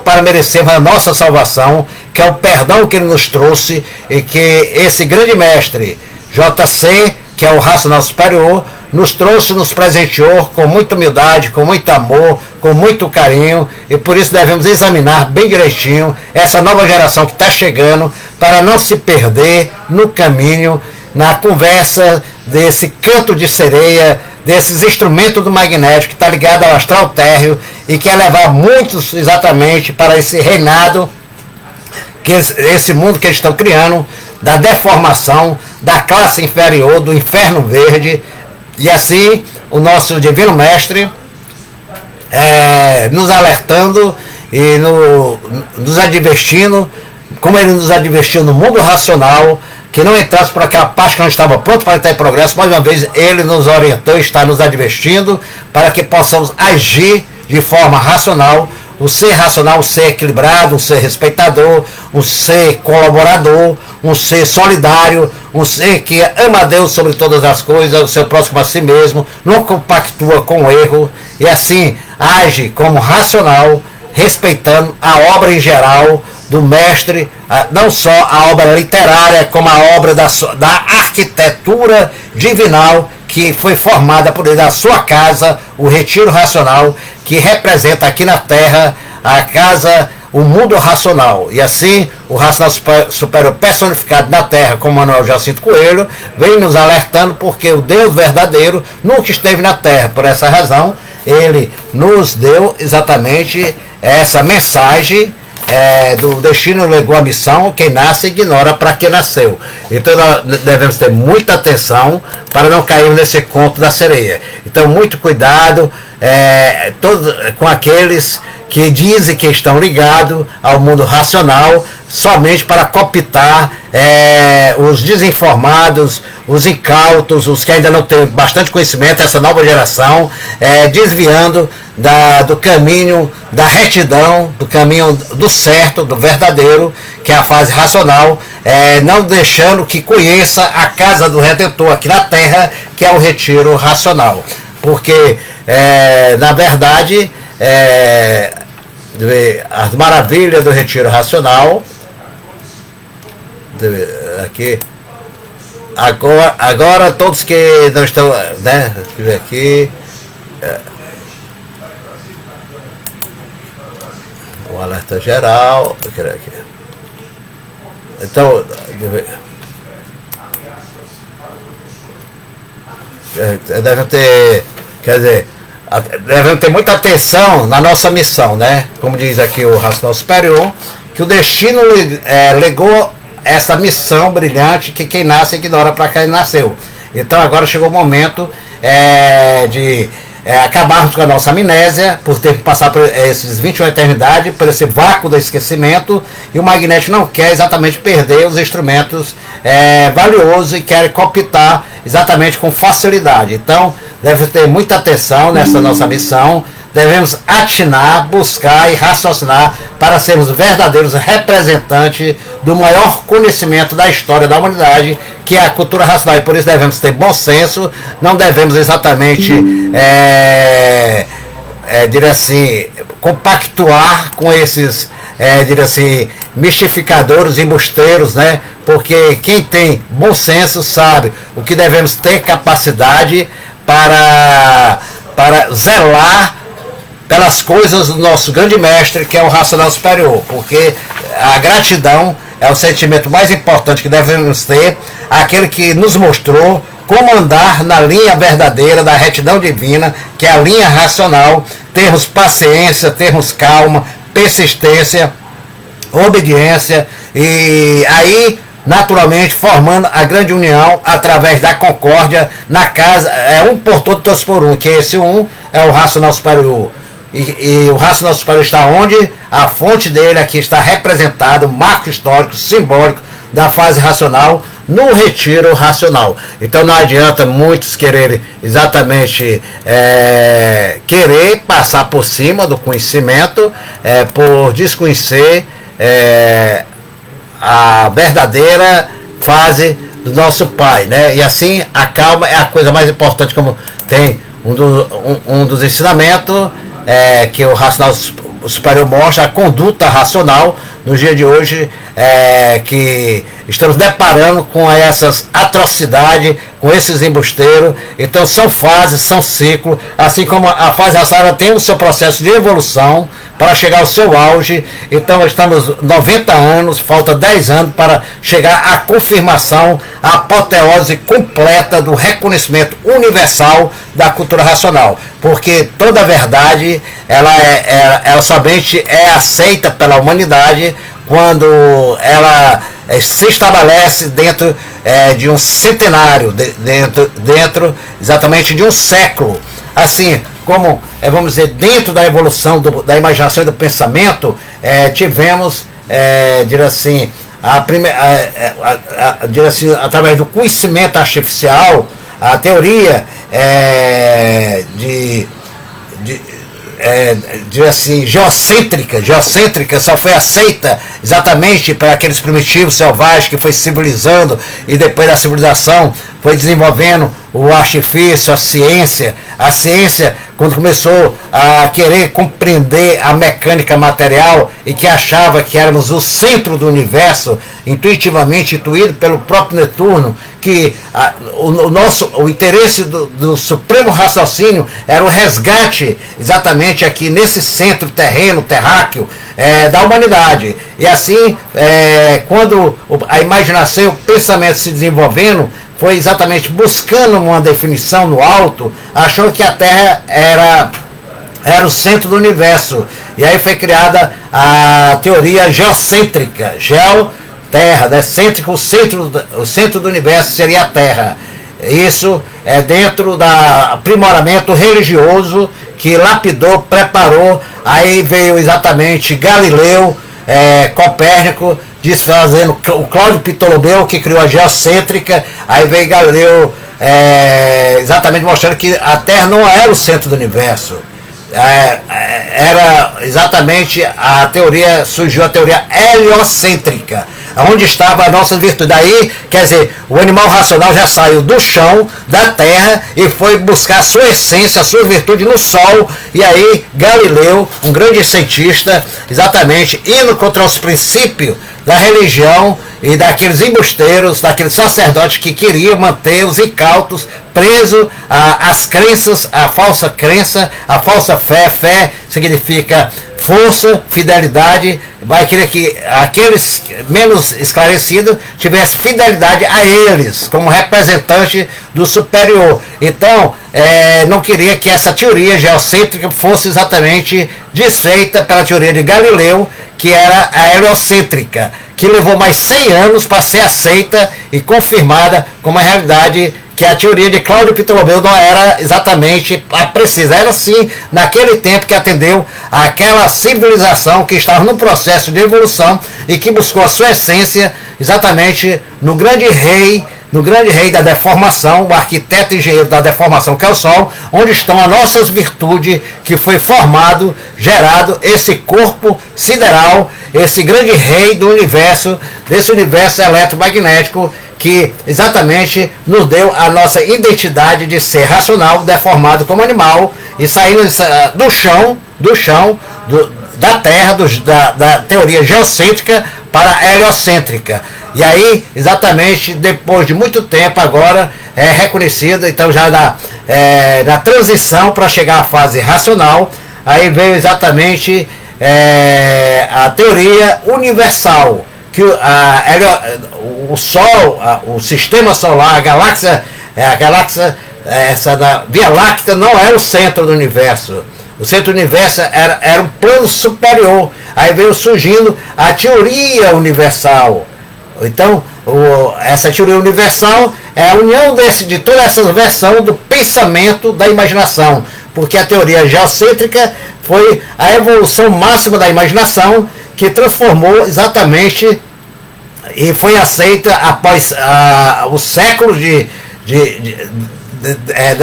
para merecermos a nossa salvação, que é o perdão que ele nos trouxe e que esse grande mestre, JC, que é o racional superior, nos trouxe, nos presenteou com muita humildade, com muito amor, com muito carinho, e por isso devemos examinar bem direitinho essa nova geração que está chegando, para não se perder no caminho, na conversa desse canto de sereia, desses instrumentos do magnético que está ligado ao astral térreo e quer levar muitos exatamente para esse reinado, que esse mundo que eles estão criando, da deformação, da classe inferior, do inferno verde. E assim, o nosso Divino Mestre, nos alertando e nos advertindo, como ele nos advertiu no mundo racional, que não entrasse por aquela parte que não estava pronto para entrar em progresso. Mais uma vez, ele nos orientou e está nos advertindo para que possamos agir de forma racional, o ser racional, um ser equilibrado, um ser respeitador, um ser colaborador, um ser solidário, um ser que ama a Deus sobre todas as coisas, o seu próximo a si mesmo, não compactua com o erro, e assim age como racional, respeitando a obra em geral do mestre, não só a obra literária, como a obra da arquitetura divinal, que foi formada por ele, da sua casa, o Retiro Racional, que representa aqui na Terra a casa, o mundo racional. E assim, o racional superior personificado na Terra, como Manuel Jacinto Coelho, vem nos alertando, porque o Deus verdadeiro nunca esteve na Terra. Por essa razão, ele nos deu exatamente essa mensagem do destino legou a missão, quem nasce ignora para que nasceu. Então nós devemos ter muita atenção para não cair nesse conto da sereia. Então muito cuidado com aqueles que dizem que estão ligados ao mundo racional somente para cooptar os desinformados, os incautos, os que ainda não têm bastante conhecimento, essa nova geração, desviando do caminho da retidão, do caminho do certo, do verdadeiro, que é a fase racional, não deixando que conheça a casa do Redentor aqui na Terra, que é o retiro racional. Porque, na verdade, as maravilhas do retiro racional, aqui, agora todos que não estão, né, aqui, o alerta geral, então, devem ter, quer dizer, devemos ter muita atenção na nossa missão, né? Como diz aqui o Racional Superior, que o destino legou essa missão brilhante que quem nasce ignora para quem nasceu. Então agora chegou o momento de acabarmos com a nossa amnésia, por ter que passar por esses 21 eternidades, por esse vácuo do esquecimento, e o magnético não quer exatamente perder os instrumentos valiosos e quer cooptar exatamente com facilidade. Então deve ter muita atenção nessa nossa missão, devemos atinar, buscar e raciocinar para sermos verdadeiros representantes do maior conhecimento da história da humanidade, que é a cultura racional. E por isso devemos ter bom senso, não devemos exatamente, diria assim, compactuar com esses, diria assim, mistificadores, embusteiros, né? Porque quem tem bom senso sabe o que devemos ter capacidade para zelar pelas coisas do nosso grande mestre, que é o racional superior, porque a gratidão é o sentimento mais importante que devemos ter, aquele que nos mostrou como andar na linha verdadeira da retidão divina, que é a linha racional, termos paciência, termos calma, persistência, obediência, e aí naturalmente formando a grande união através da concórdia na casa, um por todos por um, que esse um é o racional superior. E o racional superior está onde? A fonte dele aqui está representado, marco histórico, simbólico da fase racional, no retiro racional. Então não adianta muitos quererem exatamente querer passar por cima do conhecimento, por desconhecer a verdadeira fase do nosso Pai, né? E assim a calma é a coisa mais importante, como tem um dos ensinamentos que o racional superior mostra, a conduta racional no dia de hoje, que estamos deparando com essas atrocidades, com esses embusteiros. Então são fases, são ciclos, assim como a fase racional tem o seu processo de evolução para chegar ao seu auge. Então estamos 90 anos, falta 10 anos para chegar à confirmação, à apoteose completa do reconhecimento universal da cultura racional, porque toda a verdade ela somente é aceita pela humanidade quando ela se estabelece dentro de um centenário, dentro exatamente de um século. Assim como, vamos dizer, dentro da evolução da imaginação e do pensamento, tivemos, assim, através do conhecimento artificial, a teoria assim, geocêntrica só foi aceita exatamente para aqueles primitivos selvagens que foi civilizando, e depois da civilização foi desenvolvendo o artifício, a ciência, quando começou a querer compreender a mecânica material e que achava que éramos o centro do universo, intuitivamente intuído pelo próprio Netuno, que o interesse do supremo raciocínio era o resgate exatamente aqui nesse centro terráqueo da humanidade. E assim, quando a imaginação e o pensamento se desenvolvendo, foi exatamente buscando uma definição no alto, achou que a Terra era o centro do universo. E aí foi criada a teoria geocêntrica, Terra, né? O centro do universo seria a Terra. Isso é dentro do aprimoramento religioso que lapidou, preparou. Aí veio exatamente Galileu, Copérnico, desfazendo o Cláudio Ptolomeu, que criou a geocêntrica. Aí veio Galileu exatamente mostrando que a Terra não era o centro do universo. Era exatamente surgiu a teoria heliocêntrica, onde estava a nossa virtude. Daí, quer dizer, o animal racional já saiu do chão, da terra, e foi buscar a sua essência, a sua virtude no sol. E aí Galileu, um grande cientista, exatamente indo contra os princípios da religião e daqueles embusteiros, daqueles sacerdotes que queriam manter os incautos presos às crenças, à falsa crença, à falsa fé. Fé significa força, fidelidade. Vai querer que aqueles menos esclarecidos tivessem fidelidade a eles, como representante do superior. Então, não queria que essa teoria geocêntrica fosse exatamente desfeita pela teoria de Galileu, que era a heliocêntrica, que levou mais 100 anos para ser aceita e confirmada como a realidade, que a teoria de Cláudio Ptolomeu não era exatamente a precisa. Era sim, naquele tempo, que atendeu àquela civilização que estava no processo de evolução e que buscou a sua essência exatamente no grande rei da deformação, o arquiteto e engenheiro da deformação, que é o Sol, onde estão as nossas virtudes, que foi formado, gerado esse corpo sideral, esse grande rei do universo, desse universo eletromagnético, que exatamente nos deu a nossa identidade de ser racional, deformado como animal, e saindo do chão, da Terra, da teoria geocêntrica para a heliocêntrica. E aí, exatamente, depois de muito tempo agora, é reconhecido, então já na transição para chegar à fase racional, aí veio exatamente a teoria universal, que o Sol, o sistema solar, a galáxia essa da Via Láctea não era o centro do universo. O centro do universo era um plano superior, aí veio surgindo a teoria universal. Então, essa teoria universal é a união de toda essa versão do pensamento da imaginação, porque a teoria geocêntrica foi a evolução máxima da imaginação que transformou exatamente e foi aceita após os séculos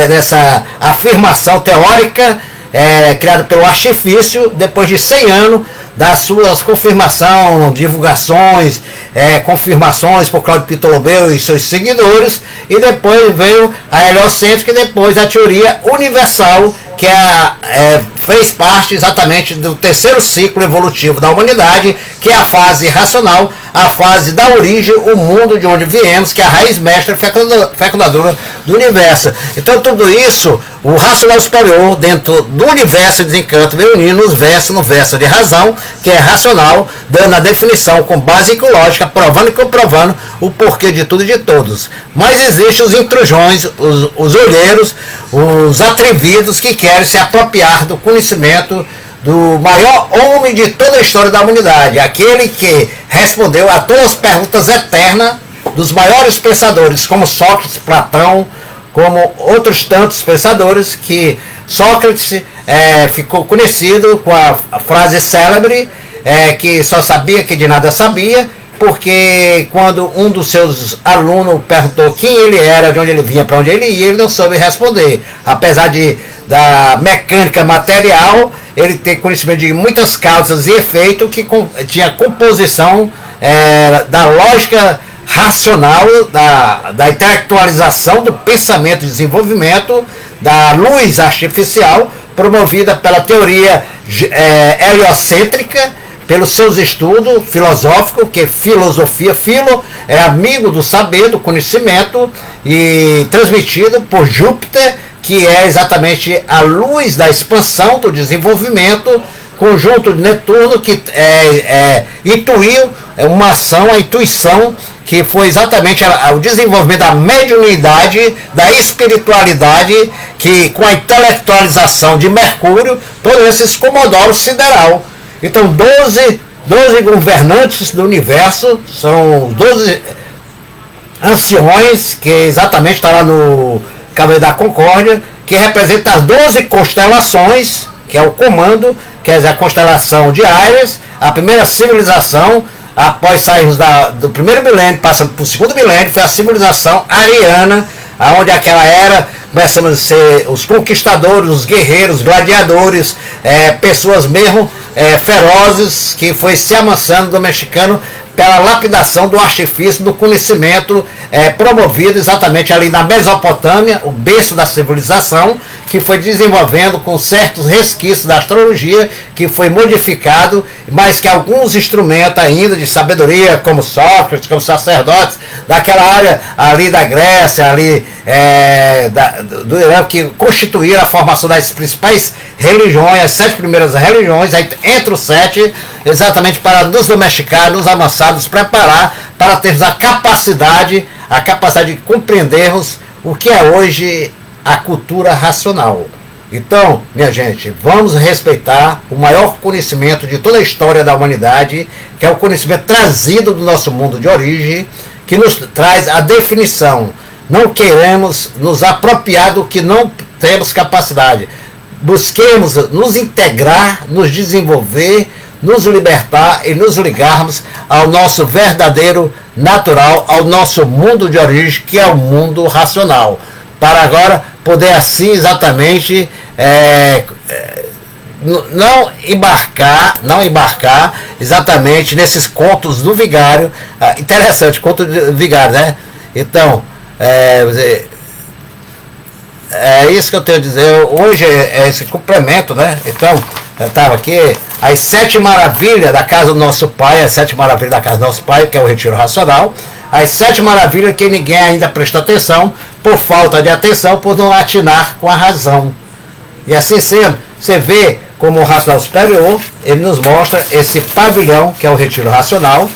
dessa afirmação teórica criada pelo artifício, depois de 100 anos das suas confirmações, divulgações, confirmações por Cláudio Ptolomeu e seus seguidores, e depois veio a heliocêntrica e depois a teoria universal, que fez parte exatamente do terceiro ciclo evolutivo da humanidade, que é a fase racional, a fase da origem, o mundo de onde viemos, que é a raiz mestra fecundadora do universo. Então tudo isso, o racional superior, dentro do universo de desencanto, veio unir no verso de razão, que é racional, dando a definição com base ecológica, provando e comprovando o porquê de tudo e de todos. Mas existem os intrusões, os olheiros, os atrevidos que querem se apropriar do conhecimento do maior homem de toda a história da humanidade, aquele que respondeu a todas as perguntas eternas dos maiores pensadores, como Sócrates, Platão, como outros tantos pensadores, que Sócrates ficou conhecido com a frase célebre, que só sabia que de nada sabia, porque quando um dos seus alunos perguntou quem ele era, de onde ele vinha, para onde ele ia, ele não soube responder. Apesar da mecânica material, ele tem conhecimento de muitas causas e efeitos que tinha composição da lógica racional, da intelectualização do pensamento e desenvolvimento, da luz artificial, promovida pela teoria heliocêntrica, pelos seus estudos filosóficos, que filosofia, filo, é amigo do saber, do conhecimento, e transmitido por Júpiter, que é exatamente a luz da expansão, do desenvolvimento, conjunto de Netuno, que intuiu uma ação, a intuição, que foi exatamente o desenvolvimento da mediunidade, da espiritualidade, que com a intelectualização de Mercúrio, todos esses Comodoro Sideral. Então, 12 governantes do universo, são 12 anciões, que exatamente está lá no Cavaleiro da Concórdia, que representa as 12 constelações, que é o comando, que é a constelação de Áries, a primeira civilização, após sairmos do primeiro milênio, passando para o segundo milênio, foi a civilização ariana, onde aquela era começam a ser os conquistadores, os guerreiros, gladiadores, pessoas mesmo ferozes, que foi se amansando, domesticando pela lapidação do artifício, do conhecimento promovido exatamente ali na Mesopotâmia, o berço da civilização, que foi desenvolvendo com certos resquícios da astrologia, que foi modificado, mas que alguns instrumentos ainda de sabedoria, como Sócrates, como sacerdotes, daquela área ali da Grécia, ali do Irã, que constituíram a formação das principais religiões, as 7 primeiras religiões, aí, entre os 7, exatamente para nos domesticar, nos amansar, nos preparar para termos a capacidade de compreendermos o que é hoje a cultura racional. Então, minha gente, vamos respeitar o maior conhecimento de toda a história da humanidade, que é o conhecimento trazido do nosso mundo de origem, que nos traz a definição. Não queremos nos apropriar do que não temos capacidade. Busquemos nos integrar, nos desenvolver, nos libertar e nos ligarmos ao nosso verdadeiro natural, ao nosso mundo de origem, que é o mundo racional. Para agora poder assim exatamente não embarcar exatamente nesses contos do vigário. Interessante, conto do vigário, né? Então, é isso que eu tenho a dizer. Hoje é esse complemento, né? Então, eu estava aqui, as 7 maravilhas da casa do nosso pai, as 7 maravilhas da casa do nosso pai, que é o retiro racional, as 7 maravilhas que ninguém ainda presta atenção, por falta de atenção, por não atinar com a razão. E assim sendo, você vê como o racional superior, ele nos mostra esse pavilhão, que é o retiro racional,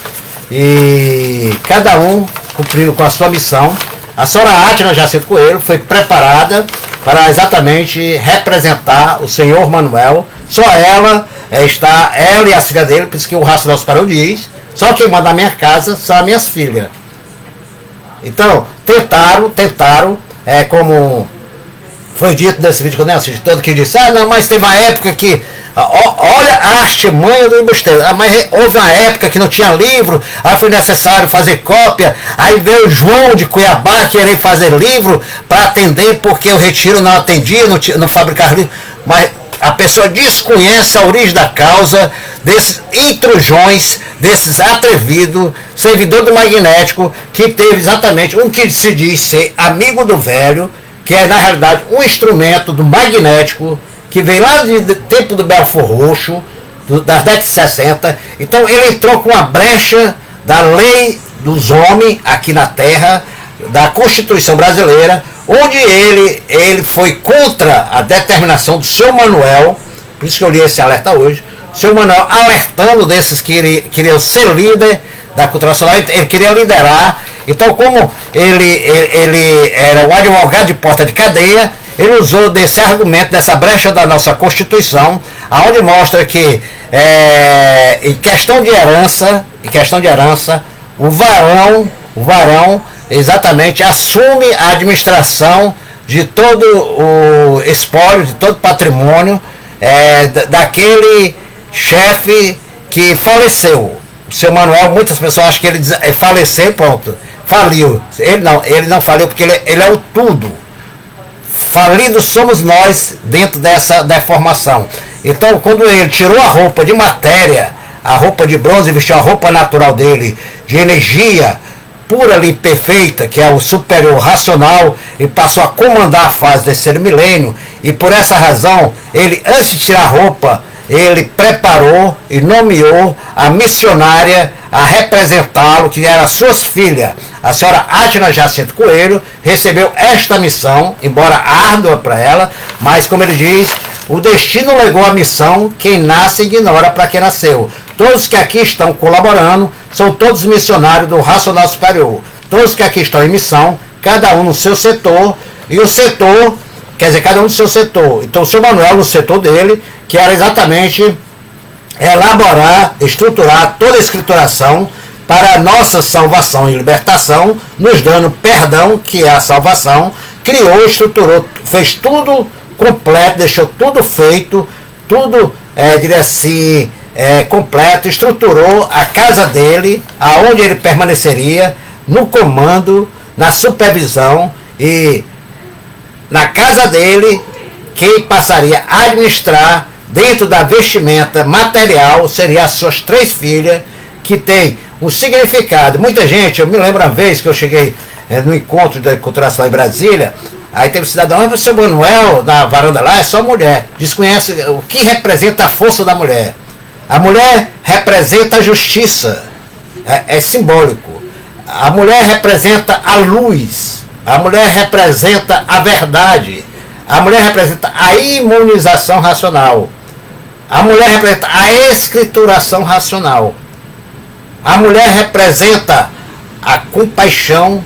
e cada um cumprindo com a sua missão. A senhora Átila Jacinto Coelho foi preparada para exatamente representar o senhor Manuel. Só ela está ela e a filha dele, por isso que o Racional Superior diz, só quem manda na minha casa são as minhas filhas. Então, tentaram, como foi dito nesse vídeo que eu nem assisti todo, que disse, não, mas teve uma época que, olha a artimanha do embusteiro, mas houve uma época que não tinha livro, aí foi necessário fazer cópia, aí veio o João de Cuiabá querer fazer livro para atender, porque o Retiro não atendia, não fabricava livro, mas a pessoa desconhece a origem da causa desses intrusões, desses atrevidos, servidor do magnético, que teve exatamente um que se diz ser amigo do velho, que é na realidade um instrumento do magnético, que veio lá do tempo do Belfor Roxo, das décadas de 60. Então ele entrou com a brecha da lei dos homens aqui na Terra, da Constituição Brasileira, onde ele foi contra a determinação do seu Manuel, por isso que eu li esse alerta hoje, o seu Manuel alertando desses que queriam ser líder da cultura nacional, ele queria liderar. Então, como ele era um advogado de porta de cadeia, ele usou desse argumento, dessa brecha da nossa Constituição, aonde mostra que em questão de herança, o varão exatamente assume a administração de todo o espólio, de todo o patrimônio daquele chefe que faleceu. O seu Manuel, muitas pessoas acham que ele faleceu, pronto, faliu. Ele não faliu, porque ele é o tudo. Falidos somos nós dentro dessa deformação. Então, quando ele tirou a roupa de matéria, a roupa de bronze, vestiu a roupa natural dele, de energia pura ali, perfeita, que é o superior racional, e passou a comandar a fase desse terceiro milênio, e por essa razão, ele, antes de tirar a roupa, ele preparou e nomeou a missionária a representá-lo, que era suas filhas. A senhora Adna Jacinto Coelho recebeu esta missão, embora árdua para ela, mas como ele diz, o destino legou a missão, quem nasce ignora para quem nasceu. Todos que aqui estão colaborando são todos missionários do Racional Superior. Todos que aqui estão em missão, cada um no seu setor, e o setor, quer dizer, cada um no seu setor. Então o seu Manuel no setor dele, que era exatamente elaborar, estruturar toda a escrituração para a nossa salvação e libertação, nos dando perdão, que é a salvação, criou, estruturou, fez tudo completo, deixou tudo feito, tudo, diria assim, completo, estruturou a casa dele, aonde ele permaneceria, no comando, na supervisão, e na casa dele, quem passaria a administrar dentro da vestimenta material seria as suas 3 filhas, que tem um significado. Muita gente, eu me lembro uma vez que eu cheguei no encontro da encontração em Brasília, aí teve um cidadão, mas o seu Manuel, na varanda lá, é só mulher, desconhece o que representa a força da mulher. A mulher representa a justiça, é simbólico. A mulher representa a luz, a mulher representa a verdade, a mulher representa a imunização racional, a mulher representa a escrituração racional, a mulher representa a compaixão,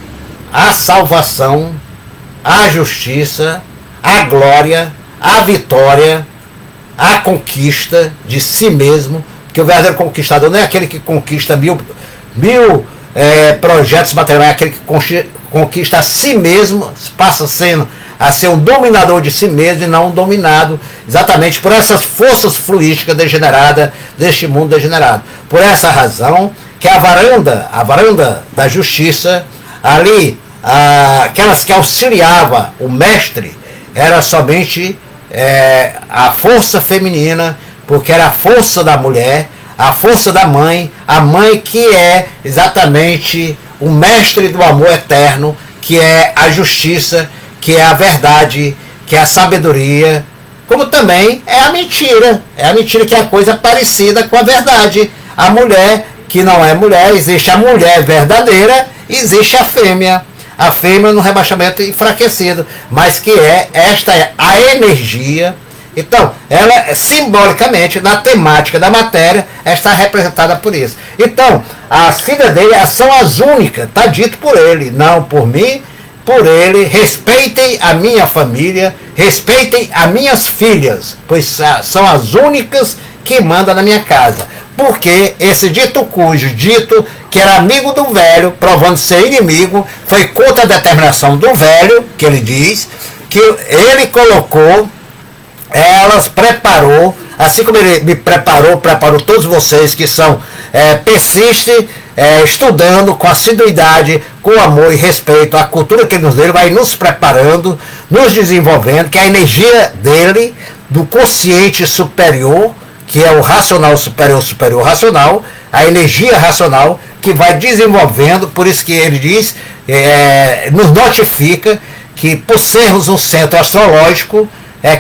a salvação, a justiça, a glória, a vitória, a conquista de si mesmo, porque o verdadeiro conquistador não é aquele que conquista mil projetos materiais, é aquele que conquista a si mesmo, passa a ser um dominador de si mesmo e não um dominado, exatamente por essas forças fluísticas degeneradas deste mundo degenerado. Por essa razão que a varanda da justiça, ali, aquelas que auxiliavam o mestre, era somente a força feminina, porque era a força da mulher, a força da mãe, a mãe que é exatamente o mestre do amor eterno, que é a justiça, que é a verdade, que é a sabedoria, como também é a mentira que é a coisa parecida com a verdade. A mulher que não é mulher, existe a mulher verdadeira, existe a fêmea no rebaixamento enfraquecido, mas que esta é a energia. Então, ela simbolicamente, na temática da matéria, está representada por isso. Então, as filhas dele são as únicas, está dito por ele, não por mim, por ele. Respeitem a minha família, respeitem as minhas filhas, pois são as únicas que manda na minha casa. Porque esse dito cujo, dito que era amigo do velho, provando ser inimigo, foi contra a determinação do velho, que ele diz, que ele colocou, elas preparou, assim como ele me preparou todos vocês que são persistem, estudando com assiduidade, com amor e respeito à cultura que ele nos deu, ele vai nos preparando, nos desenvolvendo, que a energia dele, do consciente superior, que é o racional superior, superior racional, a energia racional, que vai desenvolvendo, por isso que ele diz, nos notifica que por sermos um centro astrológico,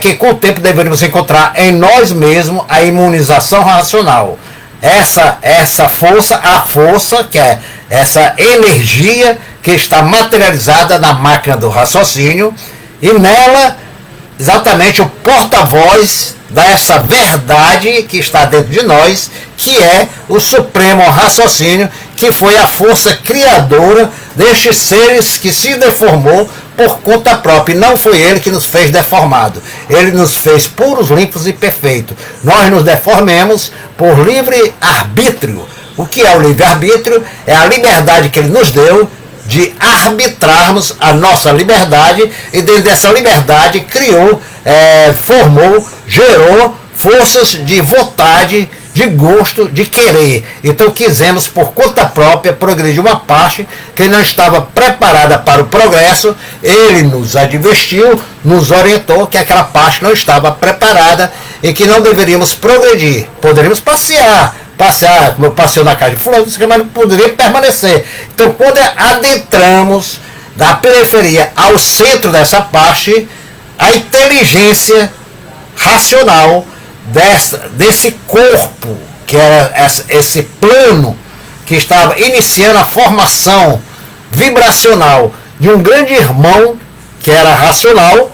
que com o tempo deveríamos encontrar em nós mesmos a imunização racional. Essa força, a força que é essa energia que está materializada na máquina do raciocínio, e nela exatamente o porta-voz dessa verdade que está dentro de nós, que é o supremo raciocínio, que foi a força criadora destes seres que se deformou por conta própria. E não foi ele que nos fez deformado. Ele nos fez puros, limpos e perfeitos. Nós nos deformemos por livre arbítrio. O que é o livre-arbítrio? É a liberdade que ele nos deu de arbitrarmos a nossa liberdade, e dentro dessa liberdade criou, formou, gerou forças de vontade, de gosto, de querer. Então quisemos por conta própria progredir uma parte que não estava preparada para o progresso. Ele nos advertiu, nos orientou que aquela parte não estava preparada e que não deveríamos progredir. Poderíamos passear, como eu passei na casa de fulano, mas não poderia permanecer. Então, quando adentramos da periferia ao centro dessa parte, a inteligência racional desse corpo, que era esse plano que estava iniciando a formação vibracional de um grande irmão, que era racional,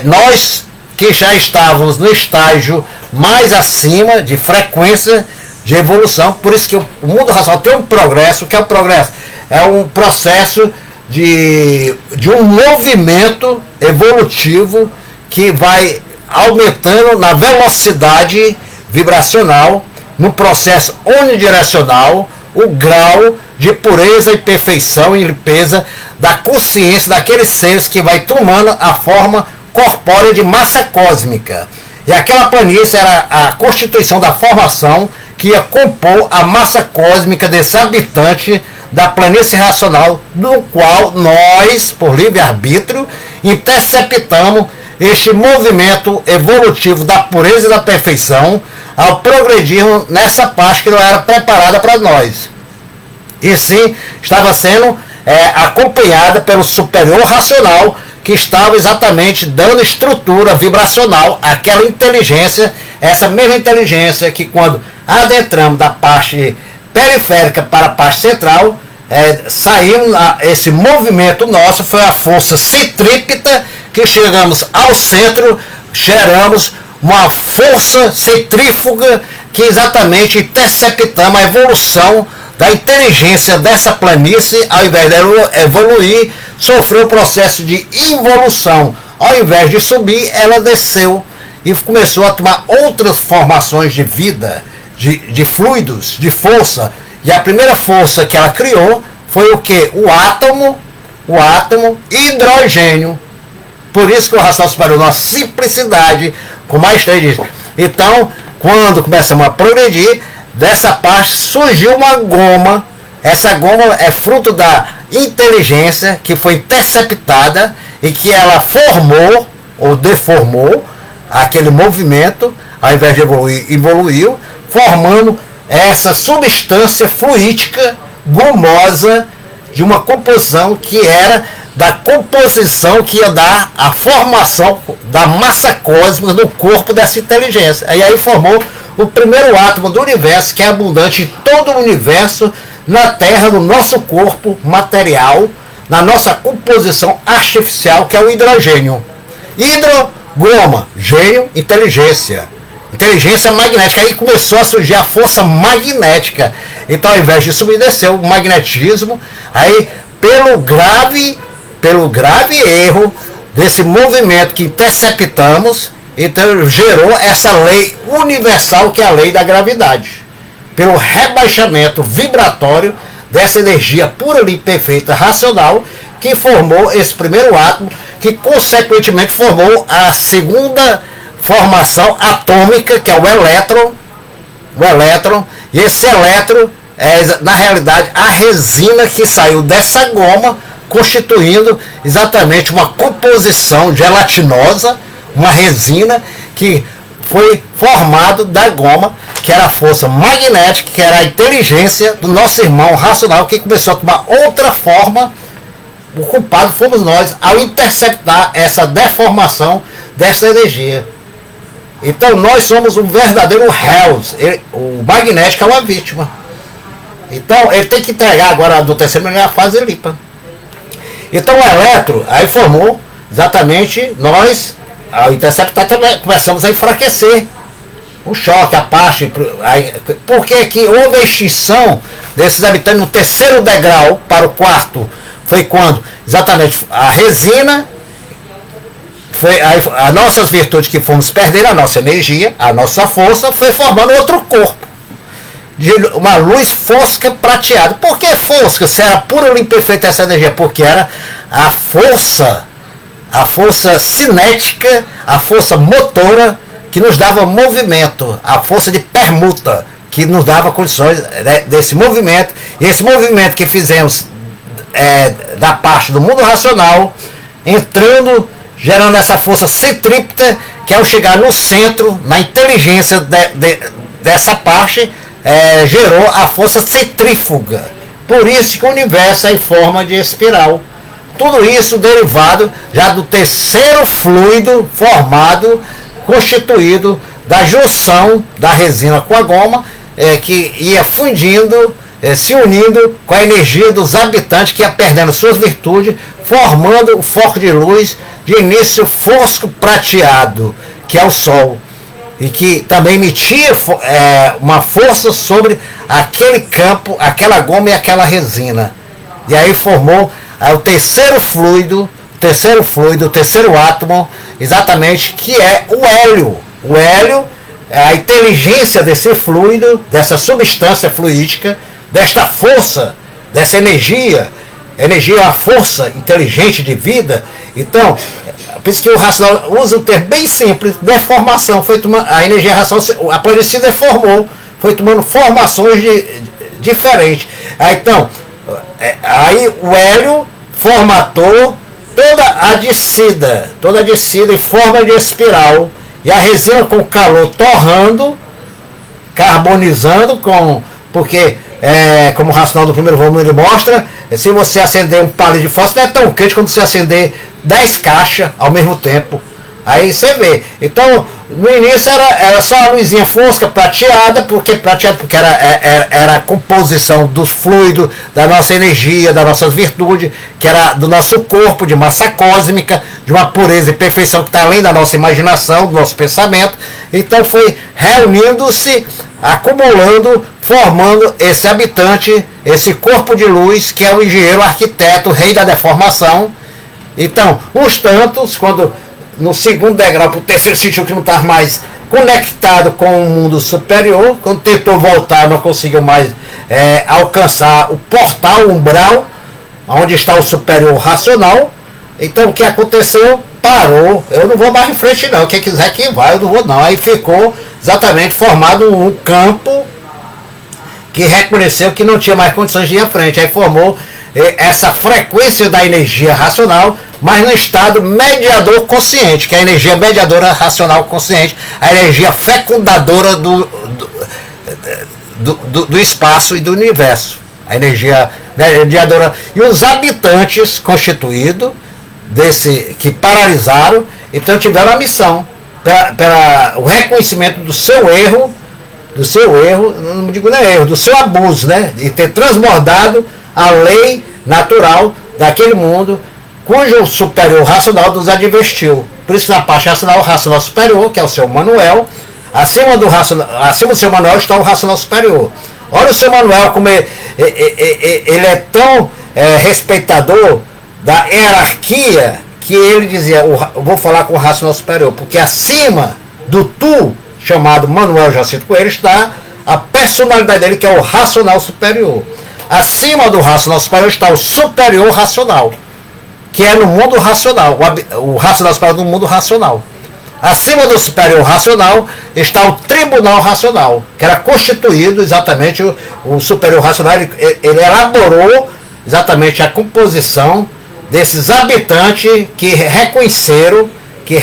nós que já estávamos no estágio mais acima de frequência de evolução, por isso que o mundo racional tem um progresso, que é o progresso, é um processo de um movimento evolutivo que vai aumentando na velocidade vibracional, no processo unidirecional, o grau de pureza e perfeição e limpeza da consciência daqueles seres que vai tomando a forma corpórea de massa cósmica. E aquela planície era a constituição da formação que ia compor a massa cósmica desse habitante da planície racional, do qual nós, por livre-arbítrio, interceptamos este movimento evolutivo da pureza e da perfeição ao progredirmos nessa parte que não era preparada para nós. E sim, estava sendo acompanhada pelo superior racional, que estava exatamente dando estrutura vibracional àquela inteligência, essa mesma inteligência que quando adentramos da parte periférica para a parte central, saímos, esse movimento nosso foi a força centrípeta, que chegamos ao centro, geramos uma força centrífuga que exatamente interceptamos a evolução da inteligência dessa planície. Ao invés de evoluir, sofreu o processo de involução. Ao invés de subir, ela desceu e começou a tomar outras formações de vida, de fluidos, de força. E a primeira força que ela criou foi o que? O átomo hidrogênio. Por isso que o raciocínio superior, na simplicidade, com maestria diz. Então, quando começamos a progredir, dessa parte surgiu uma goma. Essa goma é fruto da inteligência que foi interceptada e que ela formou ou deformou aquele movimento, ao invés de evoluir, evoluiu, formando essa substância fluídica gomosa de uma composição que era da composição que ia dar a formação da massa cósmica no corpo dessa inteligência. E aí formou o primeiro átomo do universo, que é abundante em todo o universo, na Terra, no nosso corpo material, na nossa composição artificial, que é o hidrogênio. Hidrogoma, gênio, inteligência. Inteligência magnética. Aí começou a surgir a força magnética. Então, ao invés de subir, desceu o magnetismo. Aí, pelo grave erro desse movimento que interceptamos, Então gerou essa lei universal que é a lei da gravidade. Pelo rebaixamento vibratório dessa energia pura, limpa, perfeita, racional, que formou esse primeiro átomo, que consequentemente formou a segunda formação atômica, que é o elétron. O elétron, e esse elétron é, na realidade, a resina que saiu dessa goma, constituindo exatamente uma composição gelatinosa, uma resina que foi formado da goma, que era a força magnética, que era a inteligência do nosso irmão racional, que começou a tomar outra forma. O culpado fomos nós ao interceptar essa deformação dessa energia. Então nós somos um verdadeiro réus. O magnético é uma vítima. Então ele tem que entregar agora do terceiro a fase limpa. Então o eletro aí formou exatamente nós, ao interceptar, começamos a enfraquecer o choque, a parte. Porque que houve a extinção desses habitantes no terceiro degrau para o quarto. Foi quando exatamente a resina, foi as nossas virtudes que fomos perdendo, a nossa energia, a nossa força, foi formando outro corpo. De uma luz fosca prateada. Por que fosca? Se era pura, limpa e perfeita essa energia? Porque era a força cinética, a força motora que nos dava movimento, a força de permuta que nos dava condições desse movimento. E esse movimento que fizemos da parte do mundo racional, entrando, gerando essa força centrípeta, que ao chegar no centro, na inteligência dessa parte, gerou a força centrífuga. Por isso que o universo é em forma de espiral. Tudo isso derivado já do terceiro fluido formado, constituído da junção da resina com a goma, que ia fundindo, se unindo com a energia dos habitantes que ia perdendo suas virtudes, formando o foco de luz de início fosco prateado, que é o Sol, e que também emitia uma força sobre aquele campo, aquela goma e aquela resina. E aí formou o terceiro fluido, o terceiro átomo, exatamente, que é o hélio. O hélio é a inteligência desse fluido, dessa substância fluídica, desta força, dessa energia. Energia é uma força inteligente de vida. Então, por isso que o racional usa um termo bem simples, deformação. A energia racional, a planeja se deformou, foi tomando formações diferentes. Então, aí o hélio formatou toda a descida em forma de espiral, e a resina com calor torrando, carbonizando, porque como o racional do primeiro volume ele mostra, se você acender um palito de fósforo, não é tão quente quando você acender 10 caixas ao mesmo tempo. Aí você vê. Então, no início era só a luzinha fosca, prateada, porque era a composição dos fluidos, da nossa energia, das nossas virtudes, que era do nosso corpo, de massa cósmica, de uma pureza e perfeição que está além da nossa imaginação, do nosso pensamento. Então foi reunindo-se, acumulando, formando esse habitante, esse corpo de luz, que é o engenheiro, o arquiteto, o rei da deformação. Então, uns tantos, quando no segundo degrau, para o terceiro sentiu que não estava mais conectado com o mundo superior, quando tentou voltar, não conseguiu mais alcançar o portal, o umbral, onde está o superior racional. Então o que aconteceu? Parou. Eu não vou mais em frente não, quem quiser que vai, eu não vou não. Aí ficou exatamente formado um campo que reconheceu que não tinha mais condições de ir à frente. Aí formou essa frequência da energia racional, mas no estado mediador consciente, que é a energia mediadora racional consciente, a energia fecundadora do espaço e do universo. A energia mediadora. E os habitantes constituídos, que paralisaram, então tiveram a missão, para o reconhecimento do seu erro, não digo nem erro, do seu abuso, né? De ter transbordado a lei natural daquele mundo, cujo superior racional nos advertiu. Por isso, na parte racional, o racional superior, que é o seu Manuel, acima do seu Manuel está o racional superior. Olha o seu Manuel, como ele é tão respeitador da hierarquia, que ele dizia, eu vou falar com o racional superior, porque acima do tu, chamado Manuel Jacinto Coelho, está a personalidade dele, que é o racional superior. Acima do racional superior está o superior racional, que é no mundo racional, o racional superior no mundo racional. Acima do superior racional está o tribunal racional, que era constituído exatamente, o superior racional, ele elaborou exatamente a composição desses habitantes que reconheceram que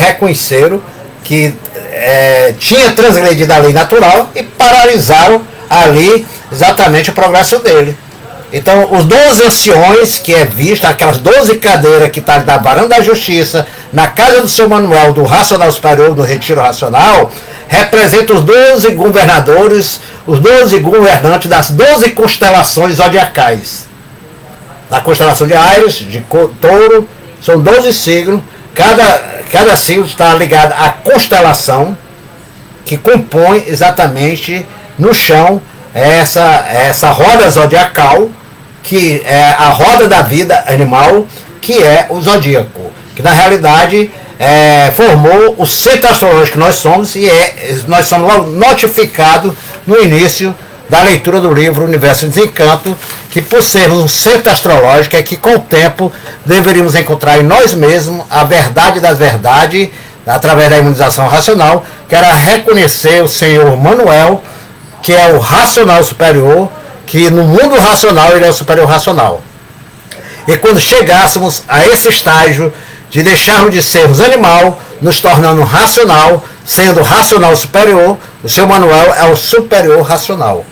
tinha transgredido a lei natural e paralisaram ali exatamente o progresso dele. Então, os 12 anciões, que é visto, aquelas 12 cadeiras que estão na varanda da justiça, na casa do seu Manuel, do racional superior, do retiro racional, representam os 12 governadores, os 12 governantes das 12 constelações zodiacais. Na constelação de Áries, de Touro, são 12 signos, cada signo está ligado à constelação que compõe exatamente no chão essa roda zodiacal, que é a roda da vida animal, que é o zodíaco, que na realidade formou o centro astrológico que nós somos, e nós somos notificados no início da leitura do livro Universo em Desencanto, que por sermos um centro astrológico é que com o tempo deveríamos encontrar em nós mesmos a verdade das verdades, através da imunização racional, que era reconhecer o Senhor Manuel, que é o racional superior, que no mundo racional ele é o superior racional. E quando chegássemos a esse estágio de deixarmos de sermos animal, nos tornando racional, sendo racional superior, o seu Manuel é o superior racional.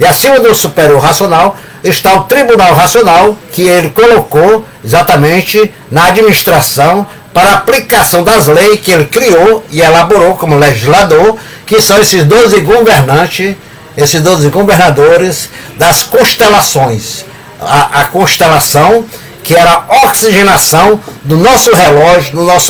E acima do superior racional está o tribunal racional, que ele colocou exatamente na administração para a aplicação das leis que ele criou e elaborou como legislador, que são esses 12 governantes, esses 12 governadores das constelações. A constelação, que era a oxigenação do nosso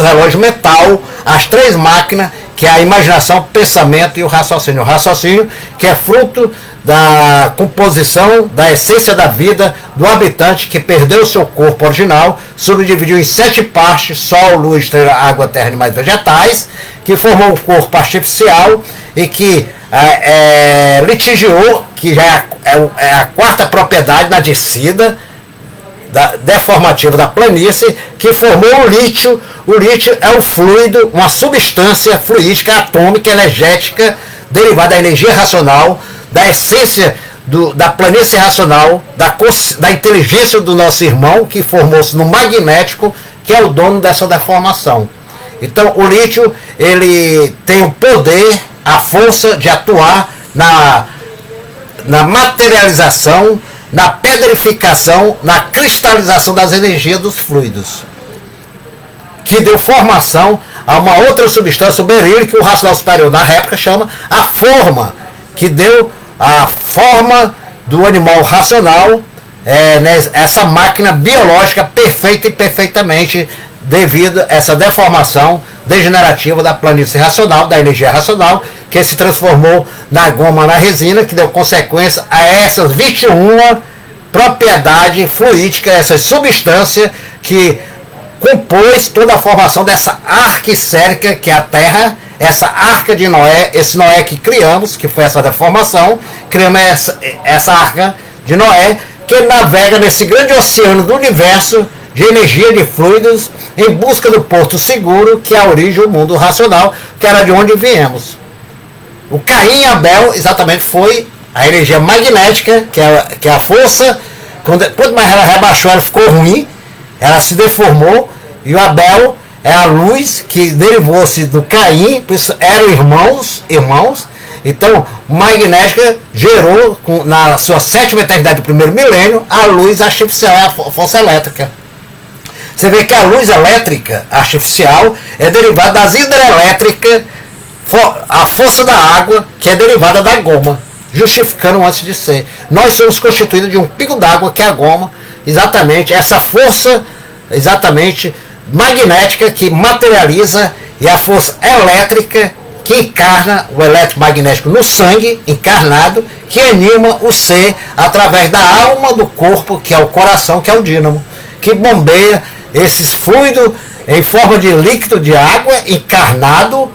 relógio mental, as 3 máquinas, que é a imaginação, o pensamento e o raciocínio. O raciocínio, que é fruto da composição, da essência da vida do habitante que perdeu o seu corpo original, subdividiu em 7 partes, sol, luz, estrela, água, terra e mais vegetais, que formou um corpo artificial e que litigiou, que já é a 4ª propriedade na descida deformativa da planície, que formou o lítio. O lítio é um fluido, uma substância fluídica, atômica, energética, derivada da energia racional, da essência da planície racional, da inteligência do nosso irmão, que formou-se no magnético, que é o dono dessa deformação. Então, o lítio, ele tem o poder, a força de atuar na materialização, na pedrificação, na cristalização das energias dos fluidos, que deu formação a uma outra substância, o berilo, que o racional superior na época chama a forma, que deu a forma do animal racional, essa máquina biológica perfeita e perfeitamente devido a essa deformação degenerativa da planície racional, da energia racional, que se transformou na goma, na resina, que deu consequência a essas 21 propriedades fluídicas, essa substância que compôs toda a formação dessa arca esférica, que é a Terra, essa arca de Noé, esse Noé que criamos, que foi essa deformação, criamos essa arca de Noé, que navega nesse grande oceano do universo de energia, de fluidos, em busca do porto seguro, que é a origem do mundo racional, que era de onde viemos. O Caim e Abel exatamente foi a energia magnética, que é a força. Quanto mais ela rebaixou, ela ficou ruim, ela se deformou, e o Abel é a luz que derivou-se do Caim, por isso eram irmãos. Então, magnética gerou, na sua 7ª eternidade do 1º milênio, a luz artificial, a força elétrica. Você vê que a luz elétrica artificial é derivada das hidrelétricas, a força da água, que é derivada da goma, justificando antes de ser. Nós somos constituídos de um pingo d'água, que é a goma, exatamente essa força, exatamente magnética, que materializa, e a força elétrica, que encarna o eletromagnético no sangue, encarnado, que anima o ser através da alma do corpo, que é o coração, que é o dínamo, que bombeia esses fluidos em forma de líquido de água encarnado,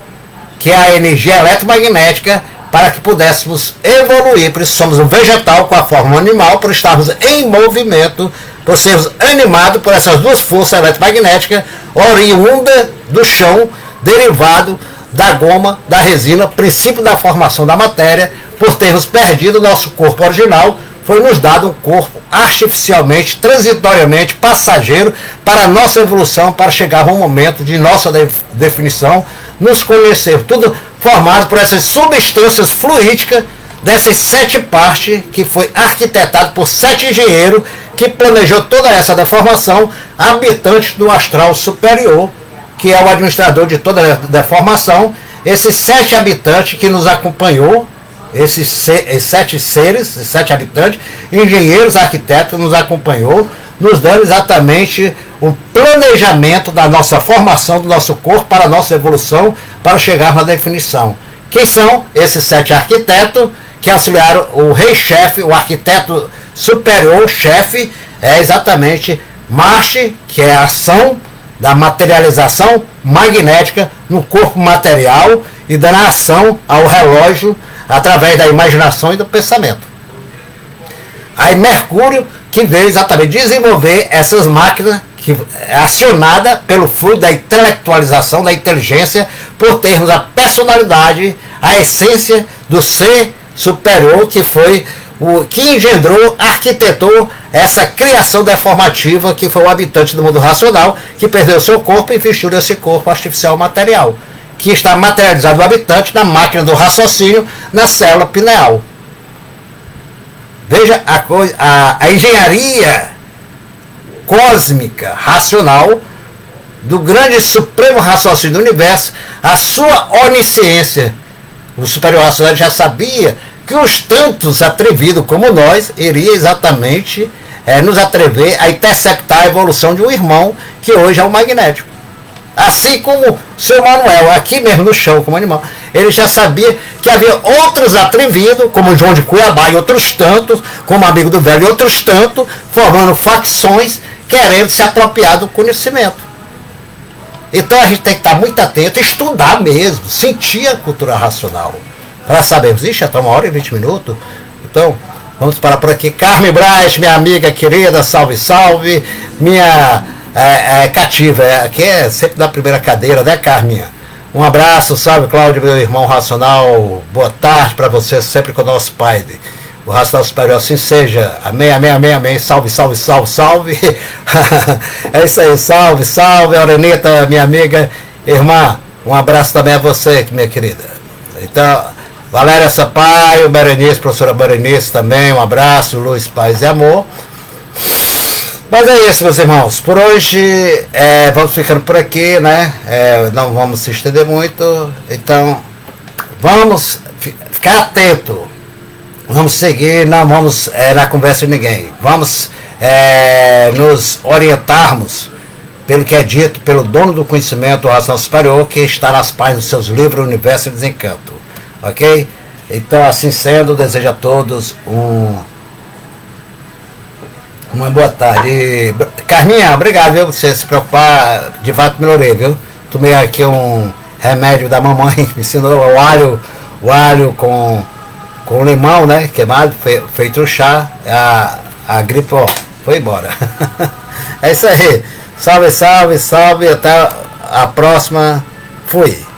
que é a energia eletromagnética, para que pudéssemos evoluir. Por isso somos um vegetal com a forma animal, por estarmos em movimento, por sermos animados por essas duas forças eletromagnéticas, oriunda do chão, derivado da goma, da resina, princípio da formação da matéria. Por termos perdido o nosso corpo original, foi nos dado um corpo artificialmente, transitoriamente, passageiro, para a nossa evolução, para chegar a um momento de nossa definição, nos conhecer, tudo formado por essas substâncias fluídicas, dessas 7 partes, que foi arquitetado por 7 engenheiros, que planejou toda essa deformação, habitantes do astral superior, que é o administrador de toda a deformação. Esses 7 habitantes que nos acompanhou, esses 7 seres, 7 habitantes, engenheiros, arquitetos, nos acompanhou, nos dando exatamente o planejamento da nossa formação, do nosso corpo, para a nossa evolução, para chegar na definição. Quem são esses 7 arquitetos que auxiliaram o rei-chefe, o arquiteto superior-chefe? É exatamente Marte, que é a ação da materialização magnética no corpo material e dando ação ao relógio através da imaginação e do pensamento. Aí Mercúrio, que veio exatamente desenvolver essas máquinas, que é acionada pelo fluido da intelectualização, da inteligência, por termos a personalidade, a essência do ser superior, que foi o que engendrou, arquitetou essa criação deformativa, que foi o habitante do mundo racional, que perdeu seu corpo e vestiu esse corpo artificial material, que está materializado o habitante na máquina do raciocínio, na célula pineal. Veja a engenharia cósmica, racional, do grande supremo raciocínio do universo, a sua onisciência. O superior racional já sabia que os tantos atrevidos como nós iria exatamente nos atrever a interceptar a evolução de um irmão, que hoje é o magnético. Assim como o seu Manuel, aqui mesmo no chão, como animal, ele já sabia que havia outros atrevidos, como João de Cuiabá e outros tantos, como Amigo do Velho e outros tantos, formando facções, querendo se apropriar do conhecimento. Então a gente tem que estar muito atento, estudar mesmo, sentir a cultura racional, para sabermos. Ixi, já está 1h20. Então, vamos parar por aqui. Carmen Braz, minha amiga querida, salve, salve. Minha cativa, aqui é sempre na primeira cadeira, né, Carminha? Um abraço, salve, Cláudio, meu irmão racional. Boa tarde para você, sempre com o nosso Pai. O racional superior, assim seja. Amém, amém, amém, amém. Salve, salve, salve, salve. É isso aí, salve, salve, Aurenita, minha amiga, irmã. Um abraço também a você, minha querida. Então, Valéria Sampaio, Berenice, professora Berenice também, um abraço, luz, paz e amor. Mas é isso, meus irmãos. Por hoje, vamos ficando por aqui, né? Não vamos se estender muito. Então, vamos ficar atento. Vamos seguir, não vamos na conversa de ninguém. Vamos nos orientarmos pelo que é dito pelo dono do conhecimento, o Racional Superior, que está nas páginas dos seus livros Universo e Desencanto. Ok? Então, assim sendo, desejo a todos uma boa tarde. Carminha, obrigado, viu? Você se preocupar, de fato melhorei, viu? Tomei aqui um remédio da mamãe, me ensinou o alho com limão, né? Queimado, feito chá, a gripe, ó, foi embora. É isso aí. Salve, salve, salve. Até a próxima. Fui.